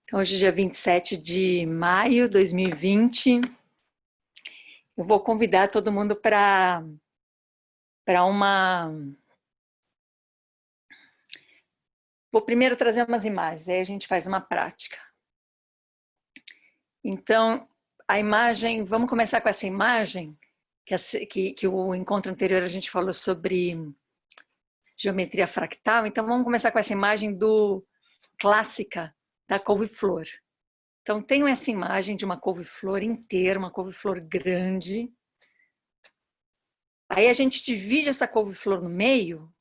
Então, hoje é dia 27 de maio de 2020. Eu vou convidar todo mundo para uma... Vou primeiro trazer umas imagens, aí a gente faz uma prática. Então, a imagem... Vamos começar com essa imagem, que o encontro anterior a gente falou sobre geometria fractal. Então, vamos começar com essa imagem clássica da couve-flor. Então, tenho essa imagem de uma couve-flor inteira, uma couve-flor grande. Aí a gente divide essa couve-flor no meio,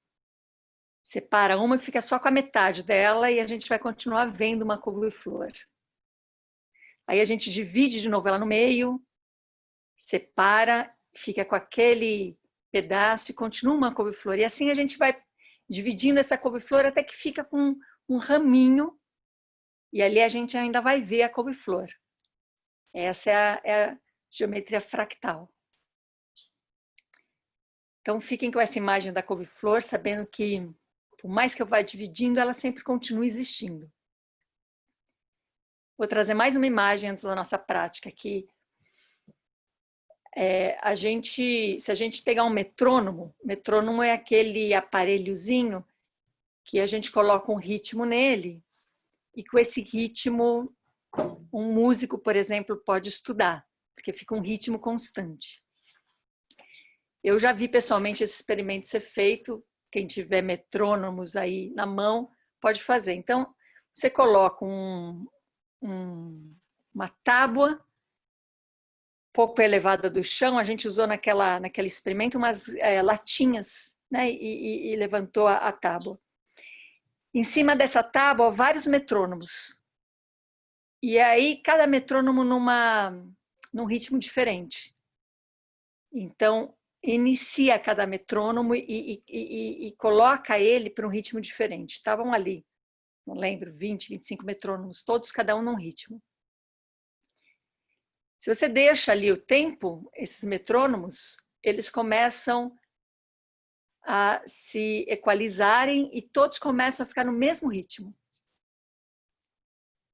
separa uma e fica só com a metade dela e a gente vai continuar vendo uma couve-flor. Aí a gente divide de novo ela no meio, separa, fica com aquele pedaço e continua uma couve-flor. E assim a gente vai dividindo essa couve-flor até que fica com um raminho e ali a gente ainda vai ver a couve-flor. Essa é a geometria fractal. Então, fiquem com essa imagem da couve-flor, sabendo que, por mais que eu vá dividindo, ela sempre continua existindo. Vou trazer mais uma imagem antes da nossa prática aqui. Se a gente pegar um metrônomo é aquele aparelhozinho que a gente coloca um ritmo nele, e com esse ritmo, um músico, por exemplo, pode estudar, porque fica um ritmo constante. Eu já vi pessoalmente esse experimento ser feito. Quem tiver metrônomos aí na mão pode fazer. Então, você coloca uma tábua pouco elevada do chão. A gente usou naquele experimento umas latinhas, né? E levantou a tábua. Em cima dessa tábua, vários metrônomos. E aí, cada metrônomo num ritmo diferente. Então, inicia cada metrônomo e coloca ele para um ritmo diferente. Estavam ali, não lembro, 20, 25 metrônomos, todos cada um num ritmo. Se você deixa ali o tempo, esses metrônomos, eles começam a se equalizarem e todos começam a ficar no mesmo ritmo.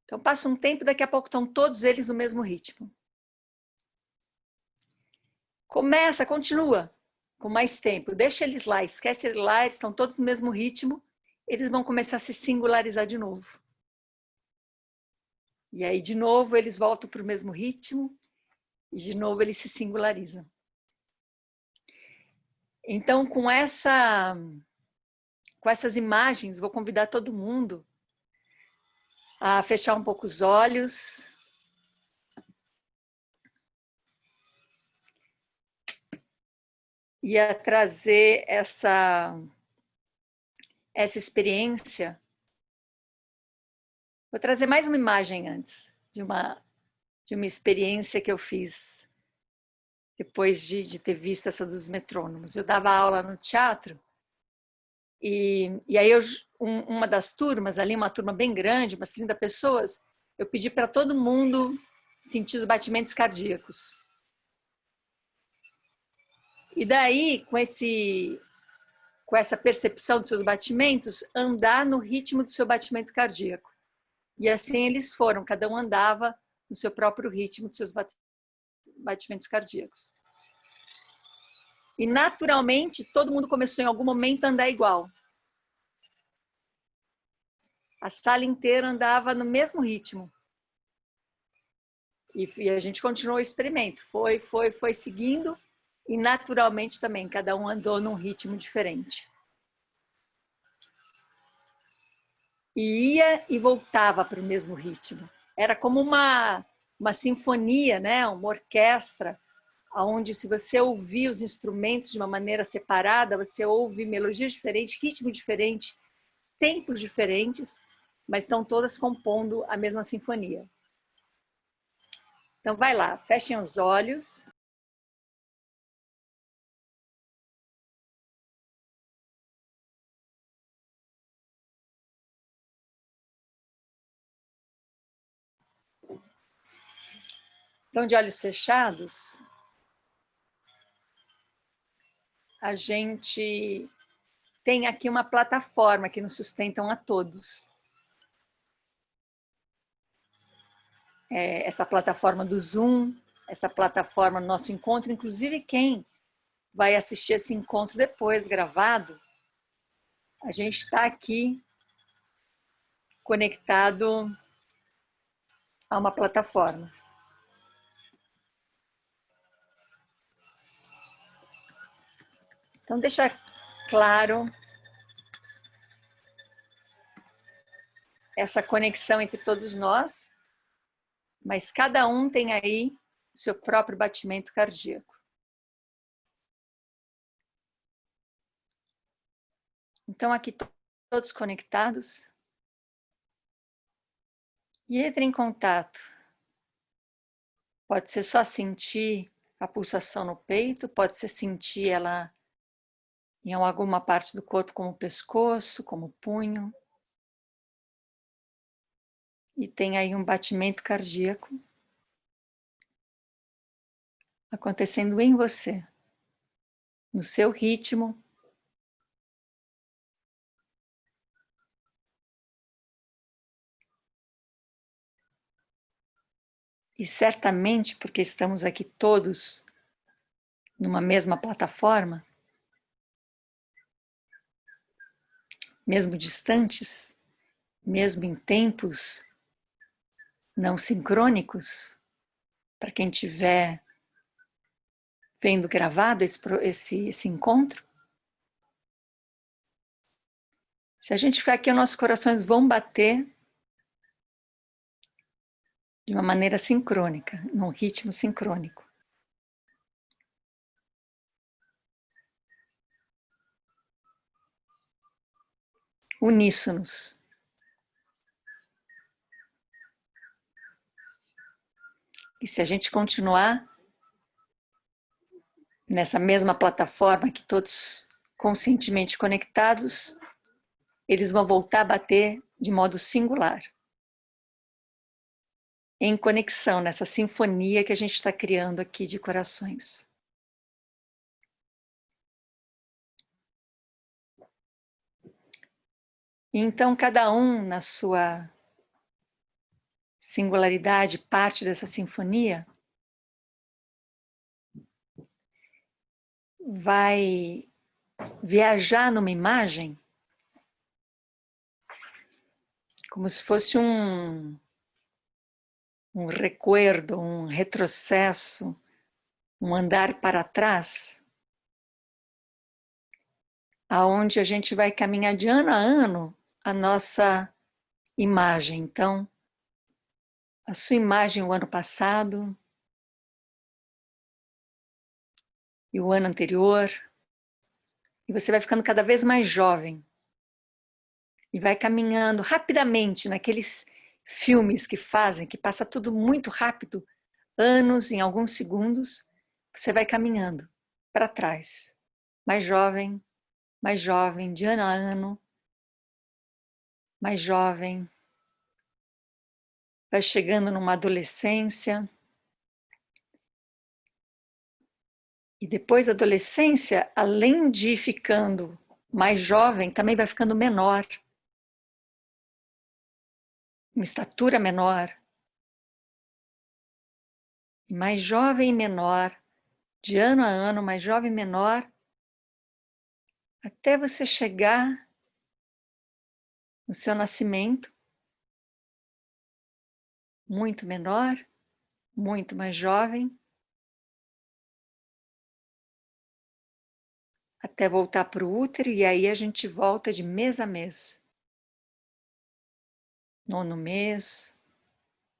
Então passa um tempo, daqui a pouco estão todos eles no mesmo ritmo. Continua com mais tempo, deixa eles lá, esquece eles lá, eles estão todos no mesmo ritmo, eles vão começar a se singularizar de novo. E aí, de novo, eles voltam para o mesmo ritmo e, de novo, eles se singularizam. Então, com essas imagens, vou convidar todo mundo a fechar um pouco os olhos. E a trazer essa experiência. Vou trazer mais uma imagem antes, de uma experiência que eu fiz depois de ter visto essa dos metrônomos. Eu dava aula no teatro e aí uma das turmas, ali uma turma bem grande, umas 30 pessoas, eu pedi para todo mundo sentir os batimentos cardíacos. E daí, com essa percepção dos seus batimentos, andar no ritmo do seu batimento cardíaco. E assim eles foram, cada um andava no seu próprio ritmo dos seus batimentos cardíacos. E naturalmente, todo mundo começou em algum momento a andar igual. A sala inteira andava no mesmo ritmo. E a gente continuou o experimento. Foi seguindo e naturalmente também, cada um andou num ritmo diferente. E ia e voltava para o mesmo ritmo. Era como uma sinfonia, né? Uma orquestra, onde se você ouvir os instrumentos de uma maneira separada, você ouve melodias diferentes, ritmo diferente, tempos diferentes, mas estão todas compondo a mesma sinfonia. Então vai lá, fechem os olhos. Então, de olhos fechados, a gente tem aqui uma plataforma que nos sustentam a todos. essa plataforma do Zoom, essa plataforma do nosso encontro, inclusive quem vai assistir esse encontro depois, gravado, a gente está aqui conectado a uma plataforma. Então, deixa claro essa conexão entre todos nós, mas cada um tem aí o seu próprio batimento cardíaco. Então, aqui todos conectados. E entre em contato. Pode ser só sentir a pulsação no peito, pode ser sentir ela em alguma parte do corpo, como o pescoço, como o punho. E tem aí um batimento cardíaco acontecendo em você, no seu ritmo. E certamente, porque estamos aqui todos numa mesma plataforma, mesmo distantes, mesmo em tempos não sincrônicos, para quem estiver vendo gravado esse encontro, se a gente ficar aqui, os nossos corações vão bater de uma maneira sincrônica, num ritmo sincrônico. Uníssonos. E se a gente continuar nessa mesma plataforma, que todos conscientemente conectados, eles vão voltar a bater de modo singular. Em conexão, nessa sinfonia que a gente está criando aqui de corações. E então, cada um, na sua singularidade, parte dessa sinfonia, vai viajar numa imagem como se fosse um recuerdo, um retrocesso, um andar para trás, aonde a gente vai caminhar de ano a ano a nossa imagem. Então, a sua imagem o ano passado e o ano anterior, e você vai ficando cada vez mais jovem e vai caminhando rapidamente naqueles filmes que fazem, que passa tudo muito rápido, anos em alguns segundos, você vai caminhando para trás, mais jovem, de ano a ano, mais jovem, vai chegando numa adolescência, e depois da adolescência, além de ir ficando mais jovem, também vai ficando menor, uma estatura menor, mais jovem e menor, de ano a ano, mais jovem e menor, até você chegar no seu nascimento, muito menor, muito mais jovem, até voltar para o útero, e aí a gente volta de mês a mês. 9º mês,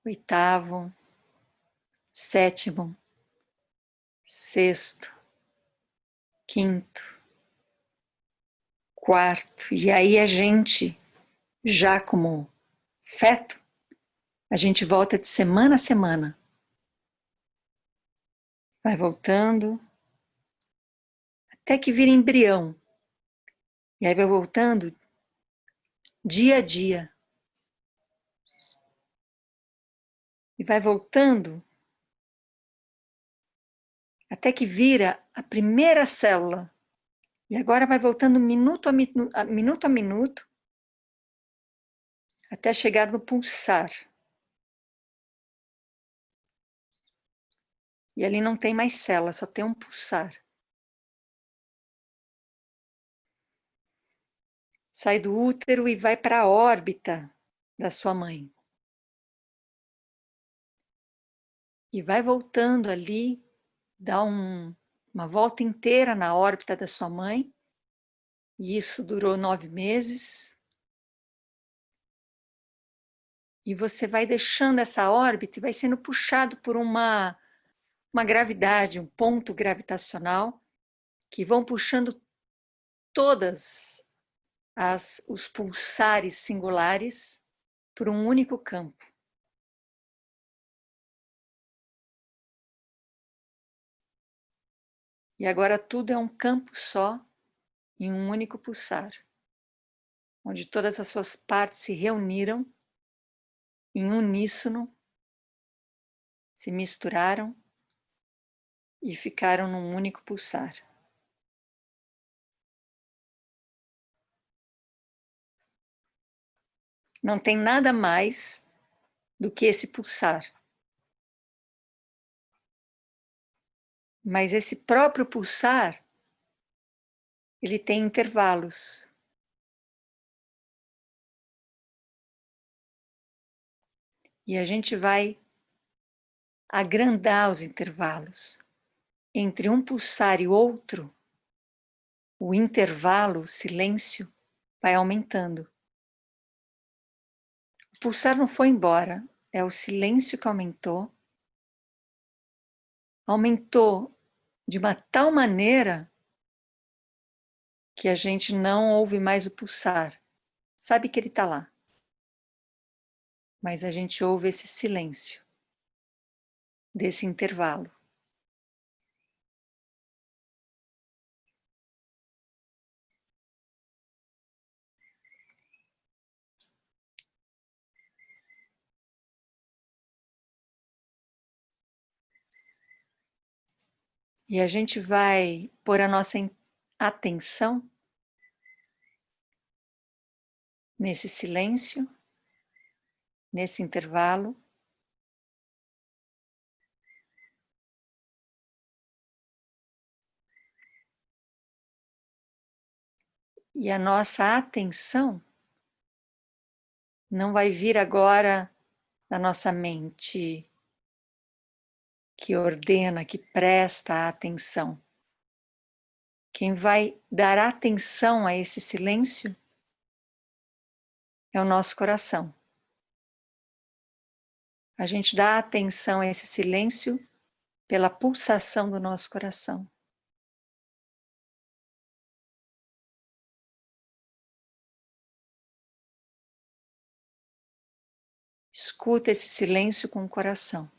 8º, 7º, 6º, 5º, 4º, e aí a gente, já como feto, a gente volta de semana a semana. Vai voltando, até que vira embrião. E aí vai voltando dia a dia. E vai voltando até que vira a primeira célula. E agora vai voltando minuto a minuto, até chegar no pulsar. E ali não tem mais célula, só tem um pulsar. Sai do útero e vai para a órbita da sua mãe. E vai voltando ali, dá uma volta inteira na órbita da sua mãe. E isso durou 9 meses. E você vai deixando essa órbita e vai sendo puxado por uma gravidade, um ponto gravitacional, que vão puxando todas os pulsares singulares por um único campo. E agora tudo é um campo só, em um único pulsar, onde todas as suas partes se reuniram em uníssono, se misturaram e ficaram num único pulsar. Não tem nada mais do que esse pulsar. Mas esse próprio pulsar, ele tem intervalos. E a gente vai agrandar os intervalos. Entre um pulsar e outro, o intervalo, o silêncio, vai aumentando. O pulsar não foi embora, é o silêncio que aumentou. Aumentou de uma tal maneira que a gente não ouve mais o pulsar. Sabe que ele está lá, mas a gente ouve esse silêncio desse intervalo. E a gente vai pôr a nossa atenção nesse silêncio, nesse intervalo. E a nossa atenção não vai vir agora da nossa mente que ordena, que presta atenção. Quem vai dar atenção a esse silêncio é o nosso coração. A gente dá atenção a esse silêncio pela pulsação do nosso coração. Escuta esse silêncio com o coração.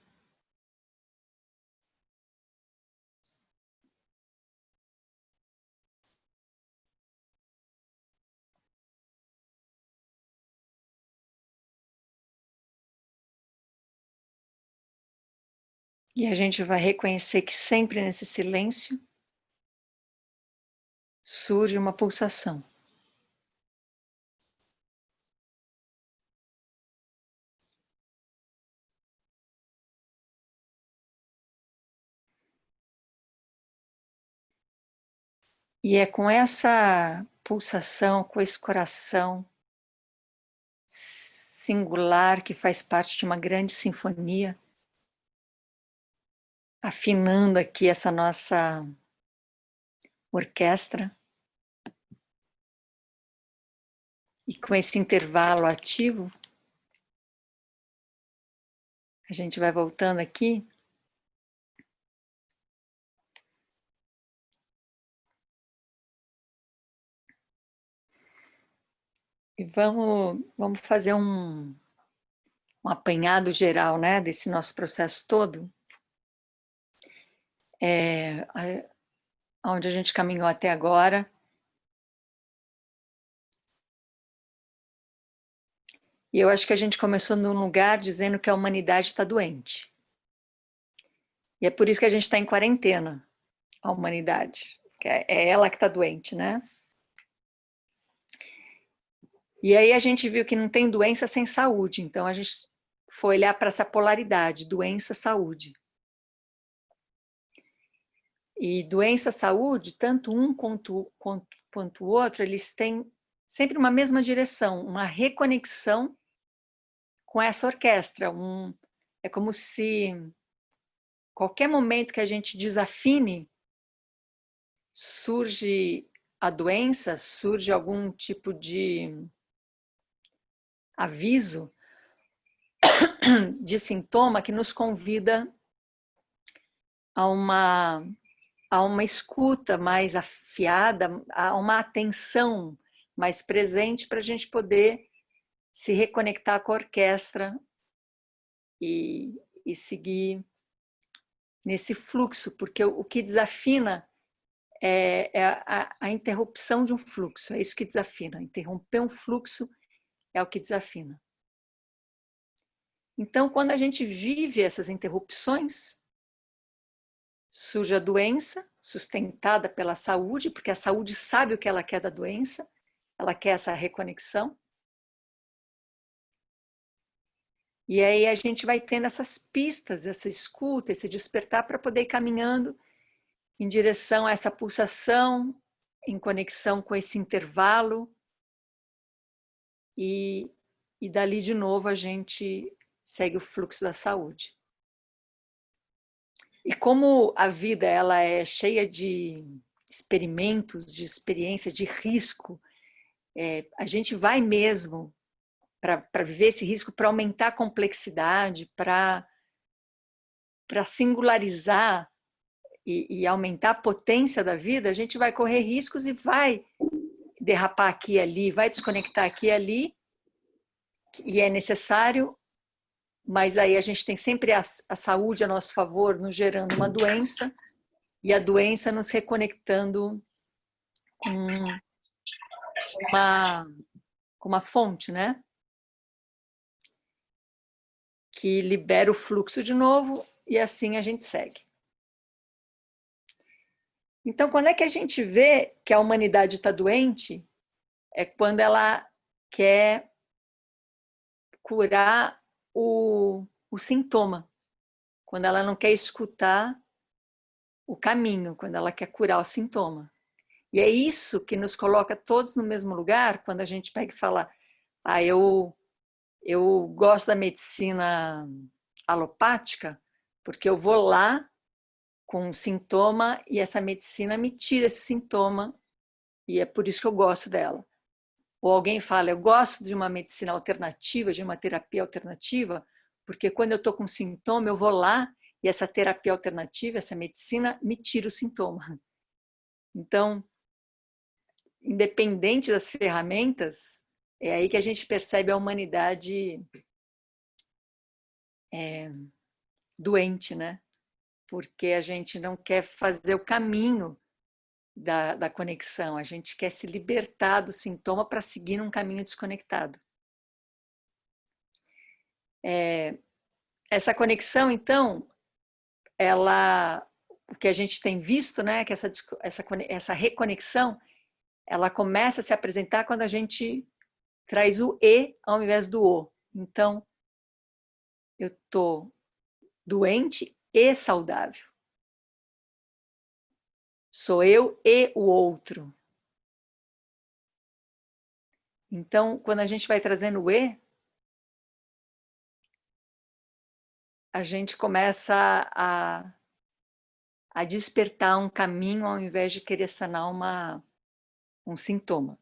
E a gente vai reconhecer que sempre nesse silêncio surge uma pulsação. E é com essa pulsação, com esse coração singular que faz parte de uma grande sinfonia, afinando aqui essa nossa orquestra, e com esse intervalo ativo, a gente vai voltando aqui. E vamos fazer um apanhado geral, né, desse nosso processo todo. Onde a gente caminhou até agora. E eu acho que a gente começou num lugar dizendo que a humanidade está doente. E é por isso que a gente está em quarentena, a humanidade. É ela que está doente, né? E aí a gente viu que não tem doença sem saúde. Então a gente foi olhar para essa polaridade, doença, saúde. E doença, saúde, tanto um quanto o outro, eles têm sempre uma mesma direção, uma reconexão com essa orquestra. É como se qualquer momento que a gente desafine, surge a doença, surge algum tipo de aviso, de sintoma que nos convida a uma escuta mais afiada, a uma atenção mais presente para a gente poder se reconectar com a orquestra e seguir nesse fluxo, porque o que desafina é a interrupção de um fluxo, é isso que desafina. Interromper um fluxo é o que desafina. Então, quando a gente vive essas interrupções, surge a doença, sustentada pela saúde, porque a saúde sabe o que ela quer da doença, ela quer essa reconexão. E aí a gente vai tendo essas pistas, essa escuta, esse despertar para poder ir caminhando em direção a essa pulsação, em conexão com esse intervalo. E dali de novo a gente segue o fluxo da saúde. E como a vida ela é cheia de experimentos, de experiência, de risco, a gente vai mesmo para viver esse risco, para aumentar a complexidade, para singularizar e aumentar a potência da vida, a gente vai correr riscos e vai derrapar aqui e ali, vai desconectar aqui e ali, e é necessário, mas aí a gente tem sempre a saúde a nosso favor, nos gerando uma doença, e a doença nos reconectando com uma fonte, né? Que libera o fluxo de novo, e assim a gente segue. Então, quando é que a gente vê que a humanidade está doente? É quando ela quer curar o sintoma, quando ela não quer escutar o caminho, quando ela quer curar o sintoma. E é isso que nos coloca todos no mesmo lugar, quando a gente pega e fala, eu gosto da medicina alopática, porque eu vou lá com um sintoma e essa medicina me tira esse sintoma e é por isso que eu gosto dela. Ou alguém fala, eu gosto de uma medicina alternativa, de uma terapia alternativa, porque quando eu estou com sintoma, eu vou lá e essa terapia alternativa, essa medicina, me tira o sintoma. Então, independente das ferramentas, é aí que a gente percebe a humanidade doente, né? Porque a gente não quer fazer o caminho da conexão, a gente quer se libertar do sintoma para seguir num caminho desconectado. Essa conexão, então, o que a gente tem visto, né, que essa reconexão, ela começa a se apresentar quando a gente traz o E ao invés do O. Então, eu estou doente e saudável. Sou eu e o outro. Então, quando a gente vai trazendo o E, a gente começa a despertar um caminho ao invés de querer sanar um sintoma.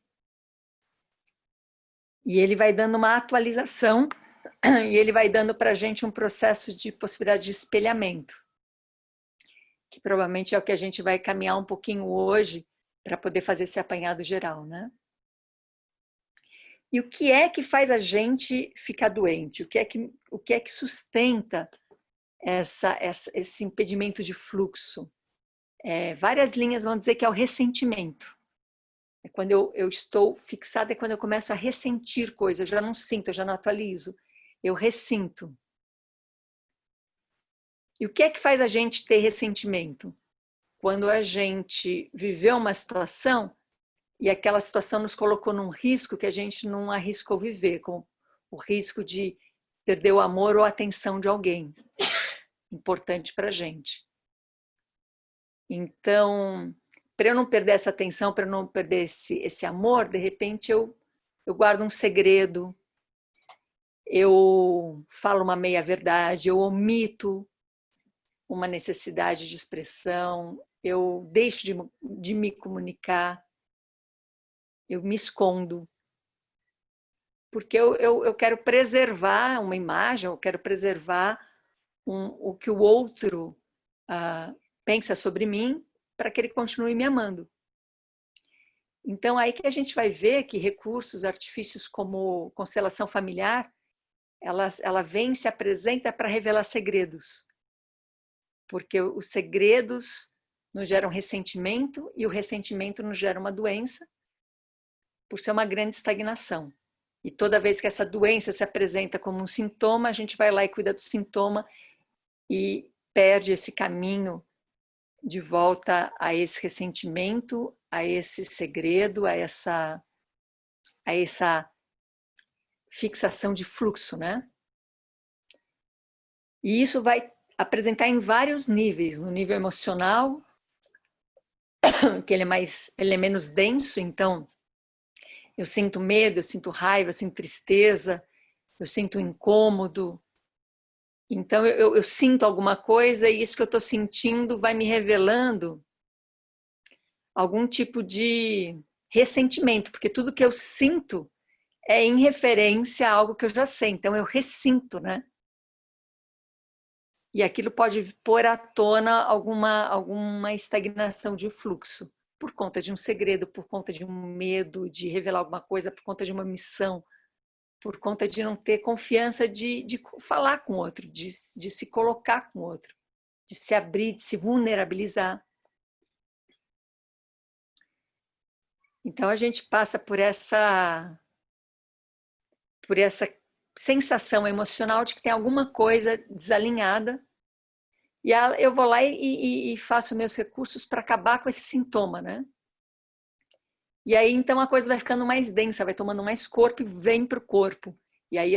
E ele vai dando uma atualização e ele vai dando para a gente um processo de possibilidade de espelhamento, que provavelmente é o que a gente vai caminhar um pouquinho hoje para poder fazer esse apanhado geral, né? E o que é que faz a gente ficar doente? O que é que sustenta esse impedimento de fluxo? Várias linhas vão dizer que é o ressentimento. É quando eu estou fixada, é quando eu começo a ressentir coisas. Eu já não sinto, eu já não atualizo. Eu ressinto. E o que é que faz a gente ter ressentimento? Quando a gente viveu uma situação e aquela situação nos colocou num risco que a gente não arriscou viver, como o risco de perder o amor ou a atenção de alguém importante para a gente. Então, para eu não perder essa atenção, para eu não perder esse amor, de repente eu guardo um segredo, eu falo uma meia-verdade, eu omito uma necessidade de expressão, eu deixo de me comunicar, eu me escondo. Porque eu quero preservar uma imagem, eu quero preservar o que o outro pensa sobre mim para que ele continue me amando. Então, aí que a gente vai ver que recursos, artifícios como constelação familiar, ela vem e se apresenta para revelar segredos. Porque os segredos nos geram ressentimento e o ressentimento nos gera uma doença por ser uma grande estagnação. E toda vez que essa doença se apresenta como um sintoma, a gente vai lá e cuida do sintoma e perde esse caminho de volta a esse ressentimento, a esse segredo, a essa fixação de fluxo, né? E isso vai apresentar em vários níveis, no nível emocional, que ele é menos denso, então eu sinto medo, eu sinto raiva, eu sinto tristeza, eu sinto incômodo. Então eu sinto alguma coisa e isso que eu estou sentindo vai me revelando algum tipo de ressentimento, porque tudo que eu sinto é em referência a algo que eu já sei, então eu ressinto, né? E aquilo pode pôr à tona alguma estagnação de fluxo, por conta de um segredo, por conta de um medo de revelar alguma coisa, por conta de uma missão, por conta de não ter confiança de falar com o outro, de se colocar com o outro, de se abrir, de se vulnerabilizar. Então a gente passa por essa sensação emocional de que tem alguma coisa desalinhada e eu vou lá e faço meus recursos para acabar com esse sintoma, né? E aí então a coisa vai ficando mais densa, vai tomando mais corpo e vem para o corpo. E aí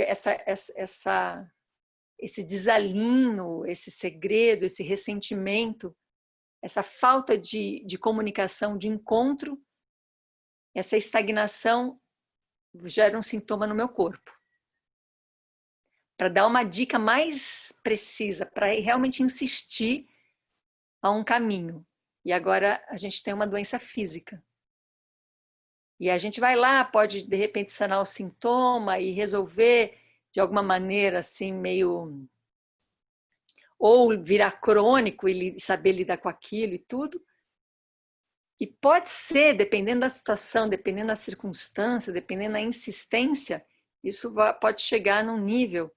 esse desalinho, esse segredo, esse ressentimento, essa falta de comunicação, de encontro, essa estagnação gera um sintoma no meu corpo. Para dar uma dica mais precisa, para realmente insistir a um caminho. E agora a gente tem uma doença física. E a gente vai lá, pode de repente sanar o sintoma e resolver de alguma maneira assim meio ou virar crônico e saber lidar com aquilo e tudo. E pode ser, dependendo da situação, dependendo da circunstância, dependendo da insistência, isso pode chegar num nível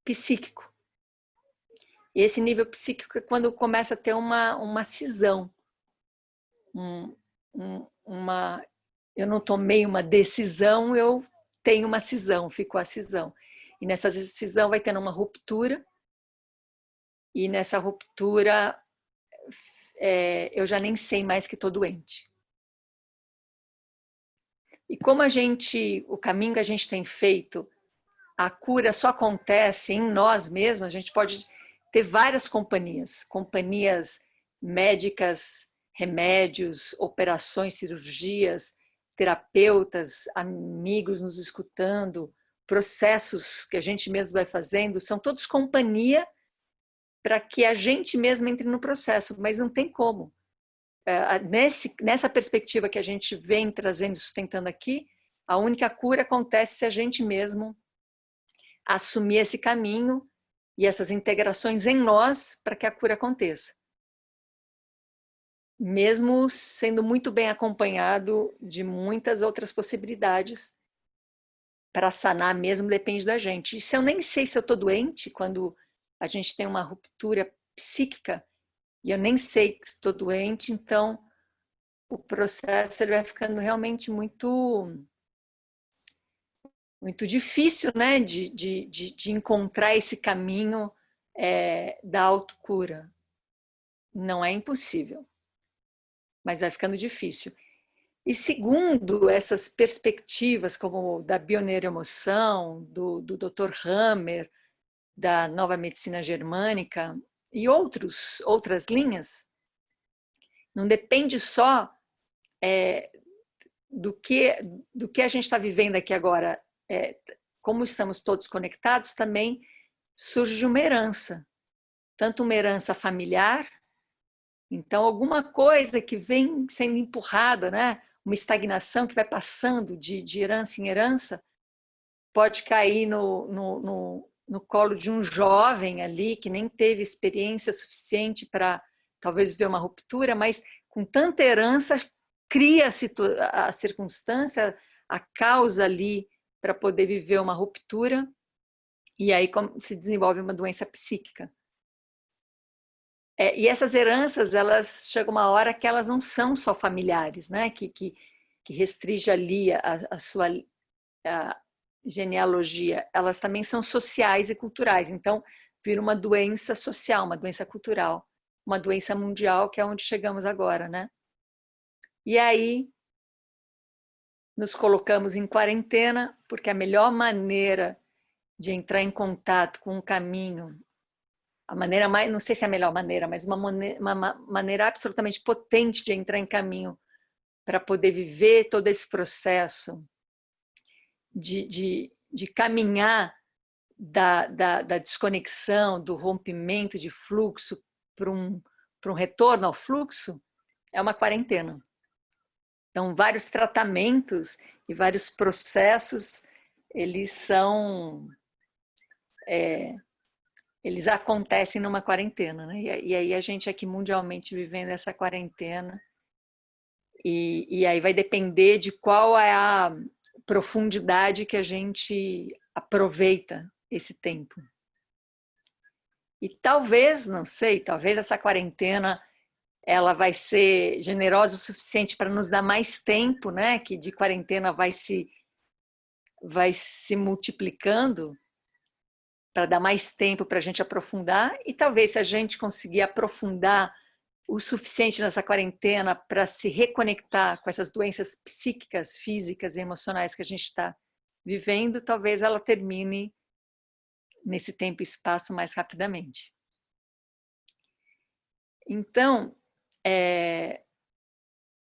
psíquico. E esse nível psíquico é quando começa a ter uma cisão. Eu não tomei uma decisão, eu tenho uma cisão, ficou a cisão. E nessa cisão vai tendo uma ruptura, e nessa ruptura eu já nem sei mais que estou doente. E como o caminho que a gente tem feito, a cura só acontece em nós mesmos, a gente pode ter várias companhias médicas, remédios, operações, cirurgias, terapeutas, amigos nos escutando, processos que a gente mesmo vai fazendo, são todos companhia para que a gente mesmo entre no processo, mas não tem como. Nessa perspectiva que a gente vem trazendo, sustentando aqui, a única cura acontece se a gente mesmo assumir esse caminho e essas integrações em nós para que a cura aconteça. Mesmo sendo muito bem acompanhado de muitas outras possibilidades, para sanar mesmo depende da gente. E se eu nem sei se eu estou doente, quando a gente tem uma ruptura psíquica, e eu nem sei que estou doente, então o processo ele vai ficando realmente muito difícil, né, de encontrar esse caminho da autocura. Não é impossível, mas vai ficando difícil. E segundo essas perspectivas, como da bioneuroemoção, do Dr. Hammer, da nova medicina germânica, e outras linhas, não depende só do que a gente está vivendo aqui agora. Como estamos todos conectados, também surge uma herança, tanto uma herança familiar, então alguma coisa que vem sendo empurrada, né? Uma estagnação que vai passando de herança em herança, pode cair no colo de um jovem ali que nem teve experiência suficiente para talvez ver uma ruptura, mas com tanta herança cria a circunstância, a causa ali para poder viver uma ruptura, e aí se desenvolve uma doença psíquica. E essas heranças, elas chegam uma hora que elas não são só familiares, né? Que restringe ali a sua genealogia, elas também são sociais e culturais. Então, vira uma doença social, uma doença cultural, uma doença mundial, que é onde chegamos agora, né? E aí, nos colocamos em quarentena, porque a melhor maneira de entrar em contato com o caminho, a maneira mais, não sei se é a melhor maneira, mas uma maneira absolutamente potente de entrar em caminho para poder viver todo esse processo de caminhar da desconexão, do rompimento de fluxo para um retorno ao fluxo, é uma quarentena. Então, vários tratamentos e vários processos, eles acontecem numa quarentena, né? E aí a gente aqui mundialmente vivendo essa quarentena, e aí vai depender de qual é a profundidade que a gente aproveita esse tempo. E talvez, não sei, talvez essa quarentena ela vai ser generosa o suficiente para nos dar mais tempo, né? Que de quarentena vai se multiplicando para dar mais tempo para a gente aprofundar, e talvez se a gente conseguir aprofundar o suficiente nessa quarentena para se reconectar com essas doenças psíquicas, físicas e emocionais que a gente está vivendo, talvez ela termine nesse tempo e espaço mais rapidamente. Então,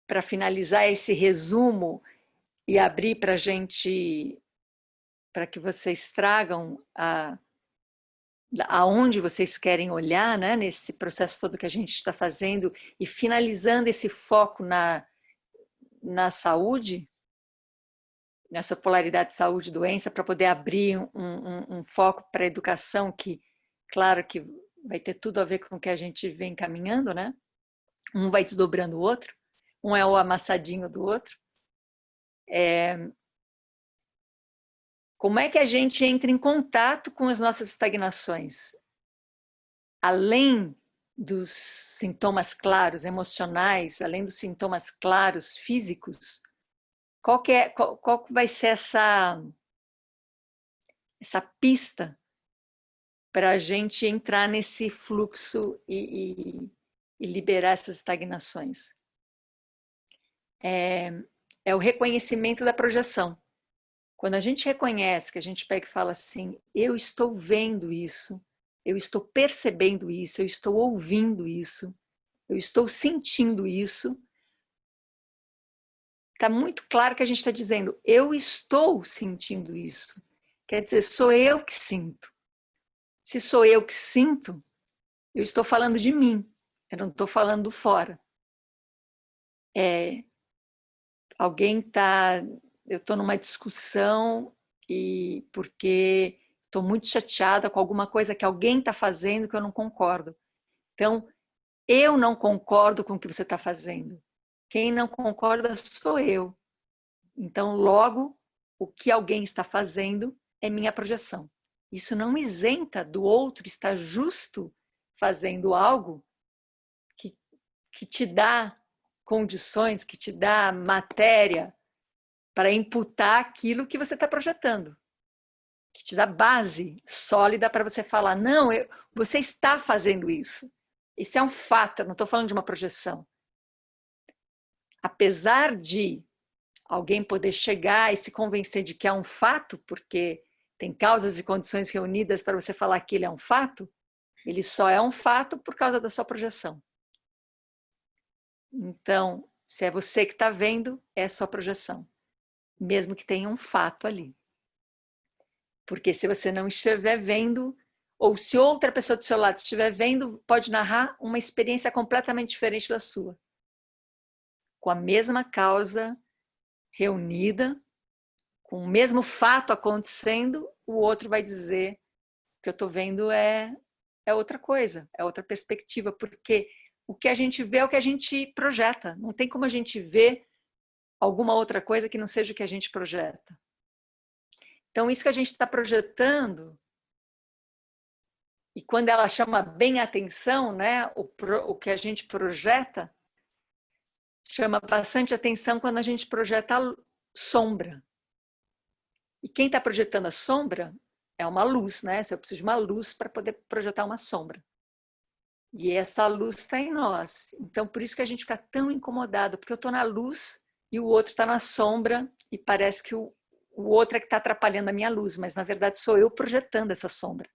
para finalizar esse resumo e abrir para a gente, para que vocês tragam aonde vocês querem olhar, né, nesse processo todo que a gente está fazendo, e finalizando esse foco na saúde, nessa polaridade saúde e doença, para poder abrir um foco para a educação que, claro que vai ter tudo a ver com o que a gente vem caminhando, né? Um vai desdobrando o outro, um é o amassadinho do outro. Como é que a gente entra em contato com as nossas estagnações? Além dos sintomas claros emocionais, além dos sintomas claros físicos, qual vai ser essa pista para a gente entrar nesse fluxo e liberar essas estagnações? É o reconhecimento da projeção. Quando a gente reconhece, que a gente pega e fala assim, eu estou vendo isso, eu estou percebendo isso, eu estou ouvindo isso, eu estou sentindo isso, está muito claro que a gente está dizendo, eu estou sentindo isso. Quer dizer, sou eu que sinto. Se sou eu que sinto, eu estou falando de mim, eu não estou falando do fora. Eu estou numa discussão e porque estou muito chateada com alguma coisa que alguém está fazendo que eu não concordo. Então, eu não concordo com o que você está fazendo. Quem não concorda sou eu. Então, logo, o que alguém está fazendo é minha projeção. Isso não isenta do outro estar justo fazendo algo que te dá condições, que te dá matéria para imputar aquilo que você está projetando, que te dá base sólida para você falar, não, você está fazendo isso. Isso é um fato, eu não estou falando de uma projeção. Apesar de alguém poder chegar e se convencer de que é um fato, porque tem causas e condições reunidas para você falar que ele é um fato, Ele só é um fato por causa da sua projeção. Então, se é você que está vendo, é a sua projeção, mesmo que tenha um fato ali. Porque se você não estiver vendo, ou se outra pessoa do seu lado estiver vendo, pode narrar uma experiência completamente diferente da sua. Com a mesma causa reunida, com o mesmo fato acontecendo, o outro vai dizer que eu estou vendo é outra coisa, é outra perspectiva, porque o que a gente vê é o que a gente projeta. Não tem como a gente ver alguma outra coisa que não seja o que a gente projeta. Então, isso que a gente está projetando, e quando ela chama bem a atenção, né, o que a gente projeta, chama bastante atenção quando a gente projeta a sombra. E quem está projetando a sombra é uma luz, né? Se eu preciso de uma luz para poder projetar uma sombra. E essa luz está em nós. Então, por isso que a gente fica tão incomodado, porque eu estou na luz e o outro está na sombra e parece que o outro é que está atrapalhando a minha luz, mas na verdade sou eu projetando essa sombra.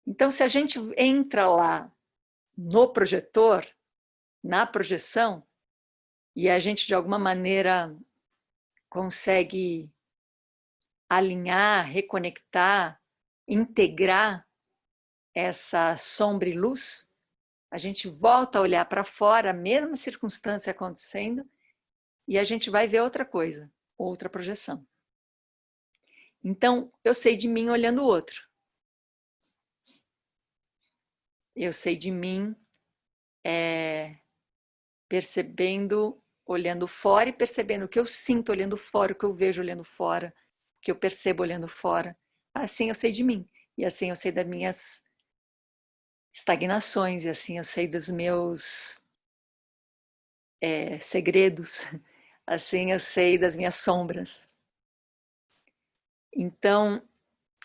Então, se a gente entra lá no projetor, na projeção, e a gente de alguma maneira consegue alinhar, reconectar, integrar essa sombra e luz, a gente volta a olhar para fora, a mesma circunstância acontecendo, e a gente vai ver outra coisa, outra projeção. Então, eu sei de mim olhando o outro. Eu sei de mim percebendo, olhando fora e percebendo o que eu sinto olhando fora, o que eu vejo olhando fora, o que eu percebo olhando fora. Assim eu sei de mim. E assim eu sei das minhas estagnações, e assim eu sei dos meus segredos. Assim eu sei das minhas sombras. Então,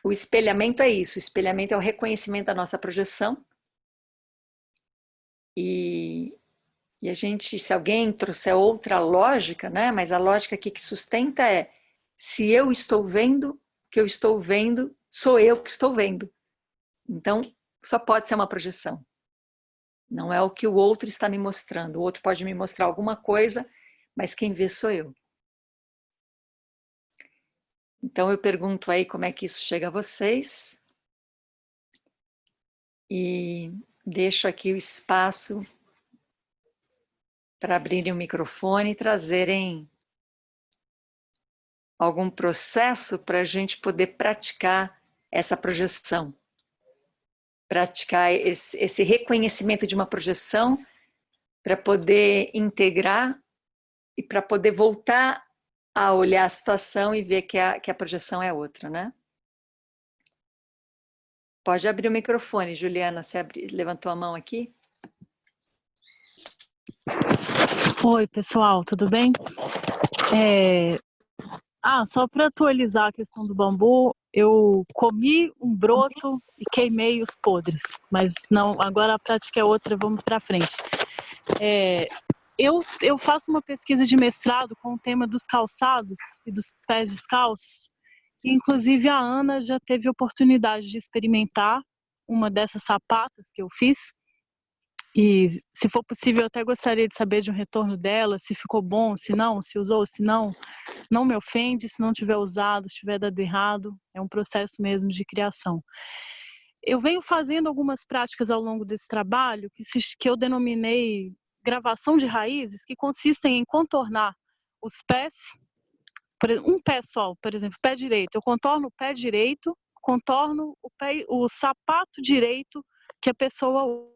o espelhamento é isso. O espelhamento é o reconhecimento da nossa projeção. E a gente, se alguém trouxer outra lógica, né? Mas a lógica aqui que sustenta é: se eu estou vendo, o que eu estou vendo, sou eu que estou vendo. Então, só pode ser uma projeção. Não é o que o outro está me mostrando. O outro pode me mostrar alguma coisa, mas quem vê sou eu. Então, eu pergunto aí como é que isso chega a vocês. E deixo aqui o espaço para abrirem o microfone e trazerem algum processo para a gente poder praticar essa projeção. Praticar esse reconhecimento de uma projeção para poder integrar e para poder voltar a olhar a situação e ver que a projeção é outra, né? Pode abrir o microfone, Juliana, você levantou a mão aqui? Oi, pessoal, tudo bem? Só para atualizar a questão do bambu, eu comi um broto e queimei os podres, mas não, agora a prática é outra, vamos para frente. Eu faço uma pesquisa de mestrado com o tema dos calçados e dos pés descalços, e inclusive a Ana já teve oportunidade de experimentar uma dessas sapatas que eu fiz. E, se for possível, eu até gostaria de saber de um retorno dela, se ficou bom, se não, se usou, se não, não me ofende, se não tiver usado, se tiver dado errado, é um processo mesmo de criação. Eu venho fazendo algumas práticas ao longo desse trabalho, que eu denominei gravação de raízes, que consistem em contornar os pés, um pé só, por exemplo, pé direito, eu contorno o pé direito, contorno o sapato direito que a pessoa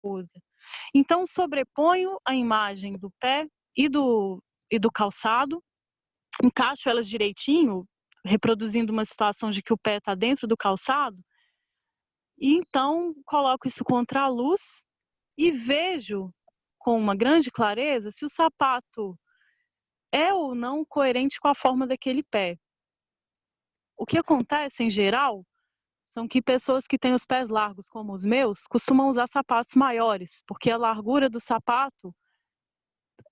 usa. Então, sobreponho a imagem do pé e do calçado, encaixo elas direitinho, reproduzindo uma situação de que o pé está dentro do calçado, e então coloco isso contra a luz e vejo com uma grande clareza se o sapato é ou não coerente com a forma daquele pé. O que acontece, em geral, são que pessoas que têm os pés largos, como os meus, costumam usar sapatos maiores, porque a largura do sapato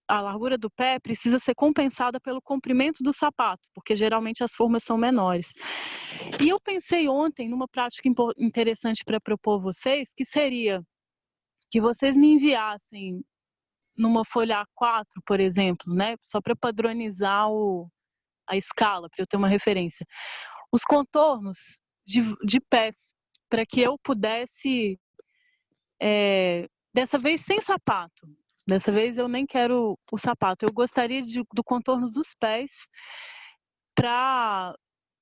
a largura do pé precisa ser compensada pelo comprimento do sapato, porque geralmente as formas são menores. E eu pensei ontem numa prática interessante para propor a vocês, que seria que vocês me enviassem numa folha A4, por exemplo, né, só para padronizar a escala, para eu ter uma referência, os contornos de pés, para que eu pudesse, dessa vez sem sapato, dessa vez eu nem quero o sapato, eu gostaria do contorno dos pés para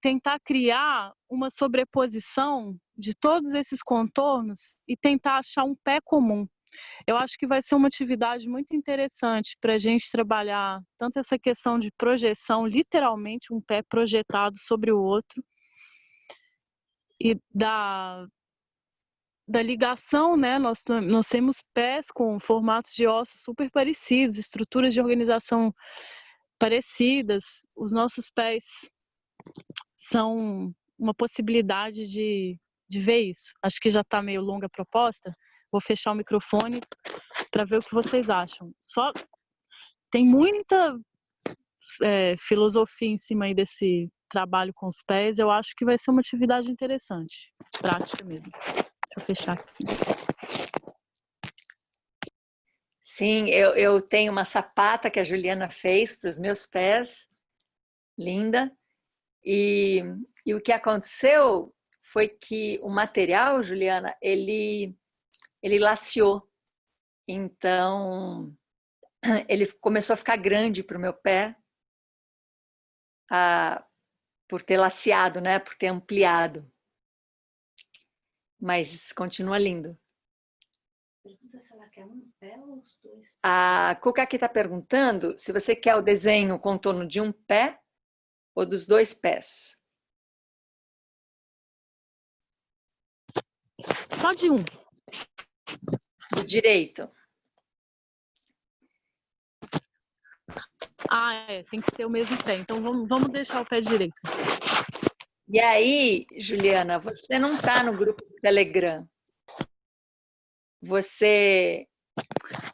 tentar criar uma sobreposição de todos esses contornos e tentar achar um pé comum. Eu acho que vai ser uma atividade muito interessante para a gente trabalhar tanto essa questão de projeção, literalmente um pé projetado sobre o outro, e da ligação, né? Nós temos pés com formatos de ossos super parecidos, estruturas de organização parecidas. Os nossos pés são uma possibilidade de ver isso. Acho que já está meio longa a proposta. Vou fechar o microfone para ver o que vocês acham. Só tem muita filosofia em cima aí desse trabalho com os pés. Eu acho que vai ser uma atividade interessante, prática mesmo. Deixa eu fechar aqui. Sim, eu tenho uma sapata que a Juliana fez para os meus pés, linda. E o que aconteceu foi que o material, Juliana, ele laceou. Então, ele começou a ficar grande para o meu pé, por ter laceado, né? Por ter ampliado. Mas continua lindo. Pergunta se ela quer um pé ou os dois. A Cuca aqui está perguntando se você quer o desenho, o contorno de um pé ou dos dois pés. Só de um. Do direito. Tem que ser o mesmo pé. Então vamos deixar o pé direito. E aí, Juliana, você não está no grupo do Telegram. Você...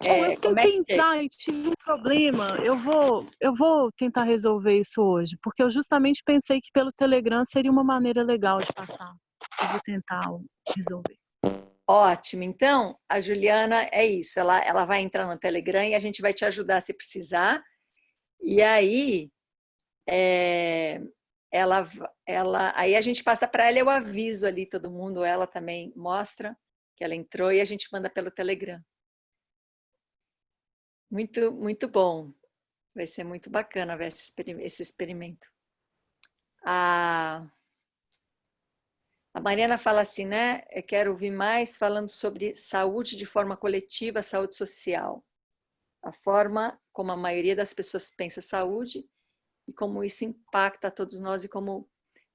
eu tentei entrar e tive um problema. Eu vou tentar resolver isso hoje, porque eu justamente pensei que pelo Telegram seria uma maneira legal de passar. Eu vou tentar resolver. Ótimo. Então, a Juliana é isso. Ela vai entrar no Telegram e a gente vai te ajudar se precisar. E aí, aí a gente passa para ela, eu aviso ali todo mundo, ela também mostra que ela entrou e a gente manda pelo Telegram. Muito, muito bom. Vai ser muito bacana ver esse experimento. A Mariana fala assim, né? Eu quero ouvir mais falando sobre saúde de forma coletiva, saúde social. A forma como a maioria das pessoas pensa saúde e como isso impacta a todos nós e como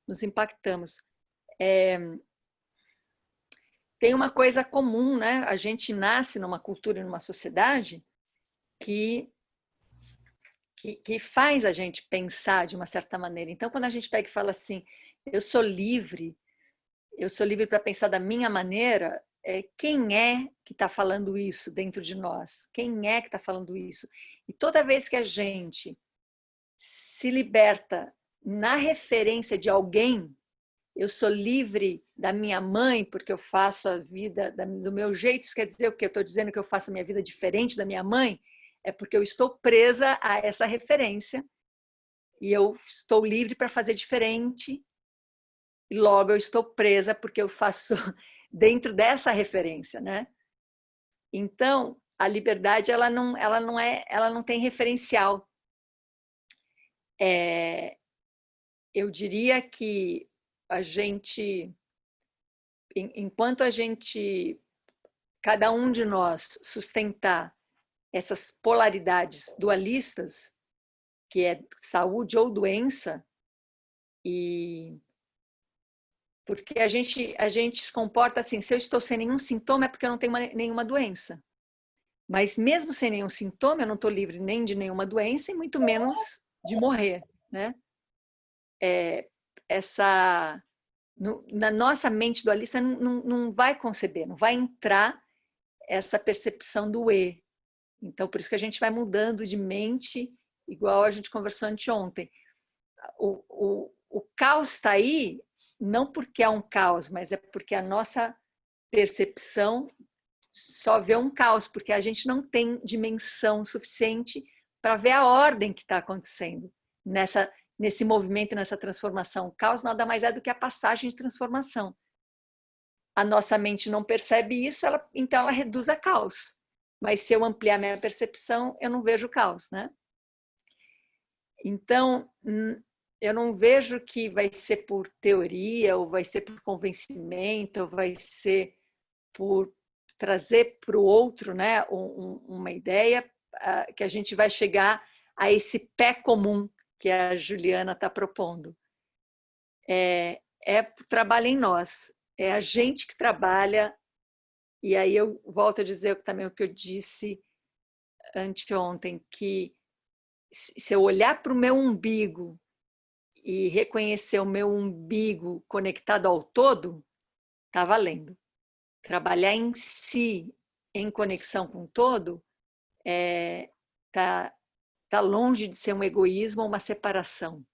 nos impactamos. Tem uma coisa comum, né? A gente nasce numa cultura e numa sociedade que faz a gente pensar de uma certa maneira. Então, quando a gente pega e fala assim, eu sou livre para pensar da minha maneira, quem é que está falando isso dentro de nós? Quem é que está falando isso? E toda vez que a gente se liberta na referência de alguém, eu sou livre da minha mãe porque eu faço a vida do meu jeito, isso quer dizer o quê? Eu estou dizendo que eu faço a minha vida diferente da minha mãe? É porque eu estou presa a essa referência e eu estou livre para fazer diferente e logo eu estou presa porque eu faço dentro dessa referência, né? Então, a liberdade ela não tem referencial. Eu diria que a gente, enquanto a gente, cada um de nós sustentar essas polaridades dualistas, que é saúde ou doença, e porque a gente se comporta assim, se eu estou sem nenhum sintoma é porque eu não tenho nenhuma doença. Mas mesmo sem nenhum sintoma, eu não estou livre nem de nenhuma doença e muito menos de morrer, né? Na nossa mente dualista não vai conceber, não vai entrar essa percepção do E. Então, por isso que a gente vai mudando de mente, igual a gente conversou anteontem. O caos está aí, não porque é um caos, mas é porque a nossa percepção só vê um caos, porque a gente não tem dimensão suficiente para ver a ordem que está acontecendo nesse movimento, nessa transformação. O caos nada mais é do que a passagem de transformação. A nossa mente não percebe isso, então ela reduz a caos. Mas se eu ampliar minha percepção, eu não vejo caos, né? Então, eu não vejo que vai ser por teoria, ou vai ser por convencimento, ou vai ser por trazer para o outro, né, uma ideia que a gente vai chegar a esse pé comum que a Juliana está propondo. É trabalho em nós, é a gente que trabalha, e aí eu volto a dizer também o que eu disse anteontem, que se eu olhar para o meu umbigo e reconhecer o meu umbigo conectado ao todo, está valendo. Trabalhar em si, em conexão com o todo, tá longe de ser um egoísmo ou uma separação.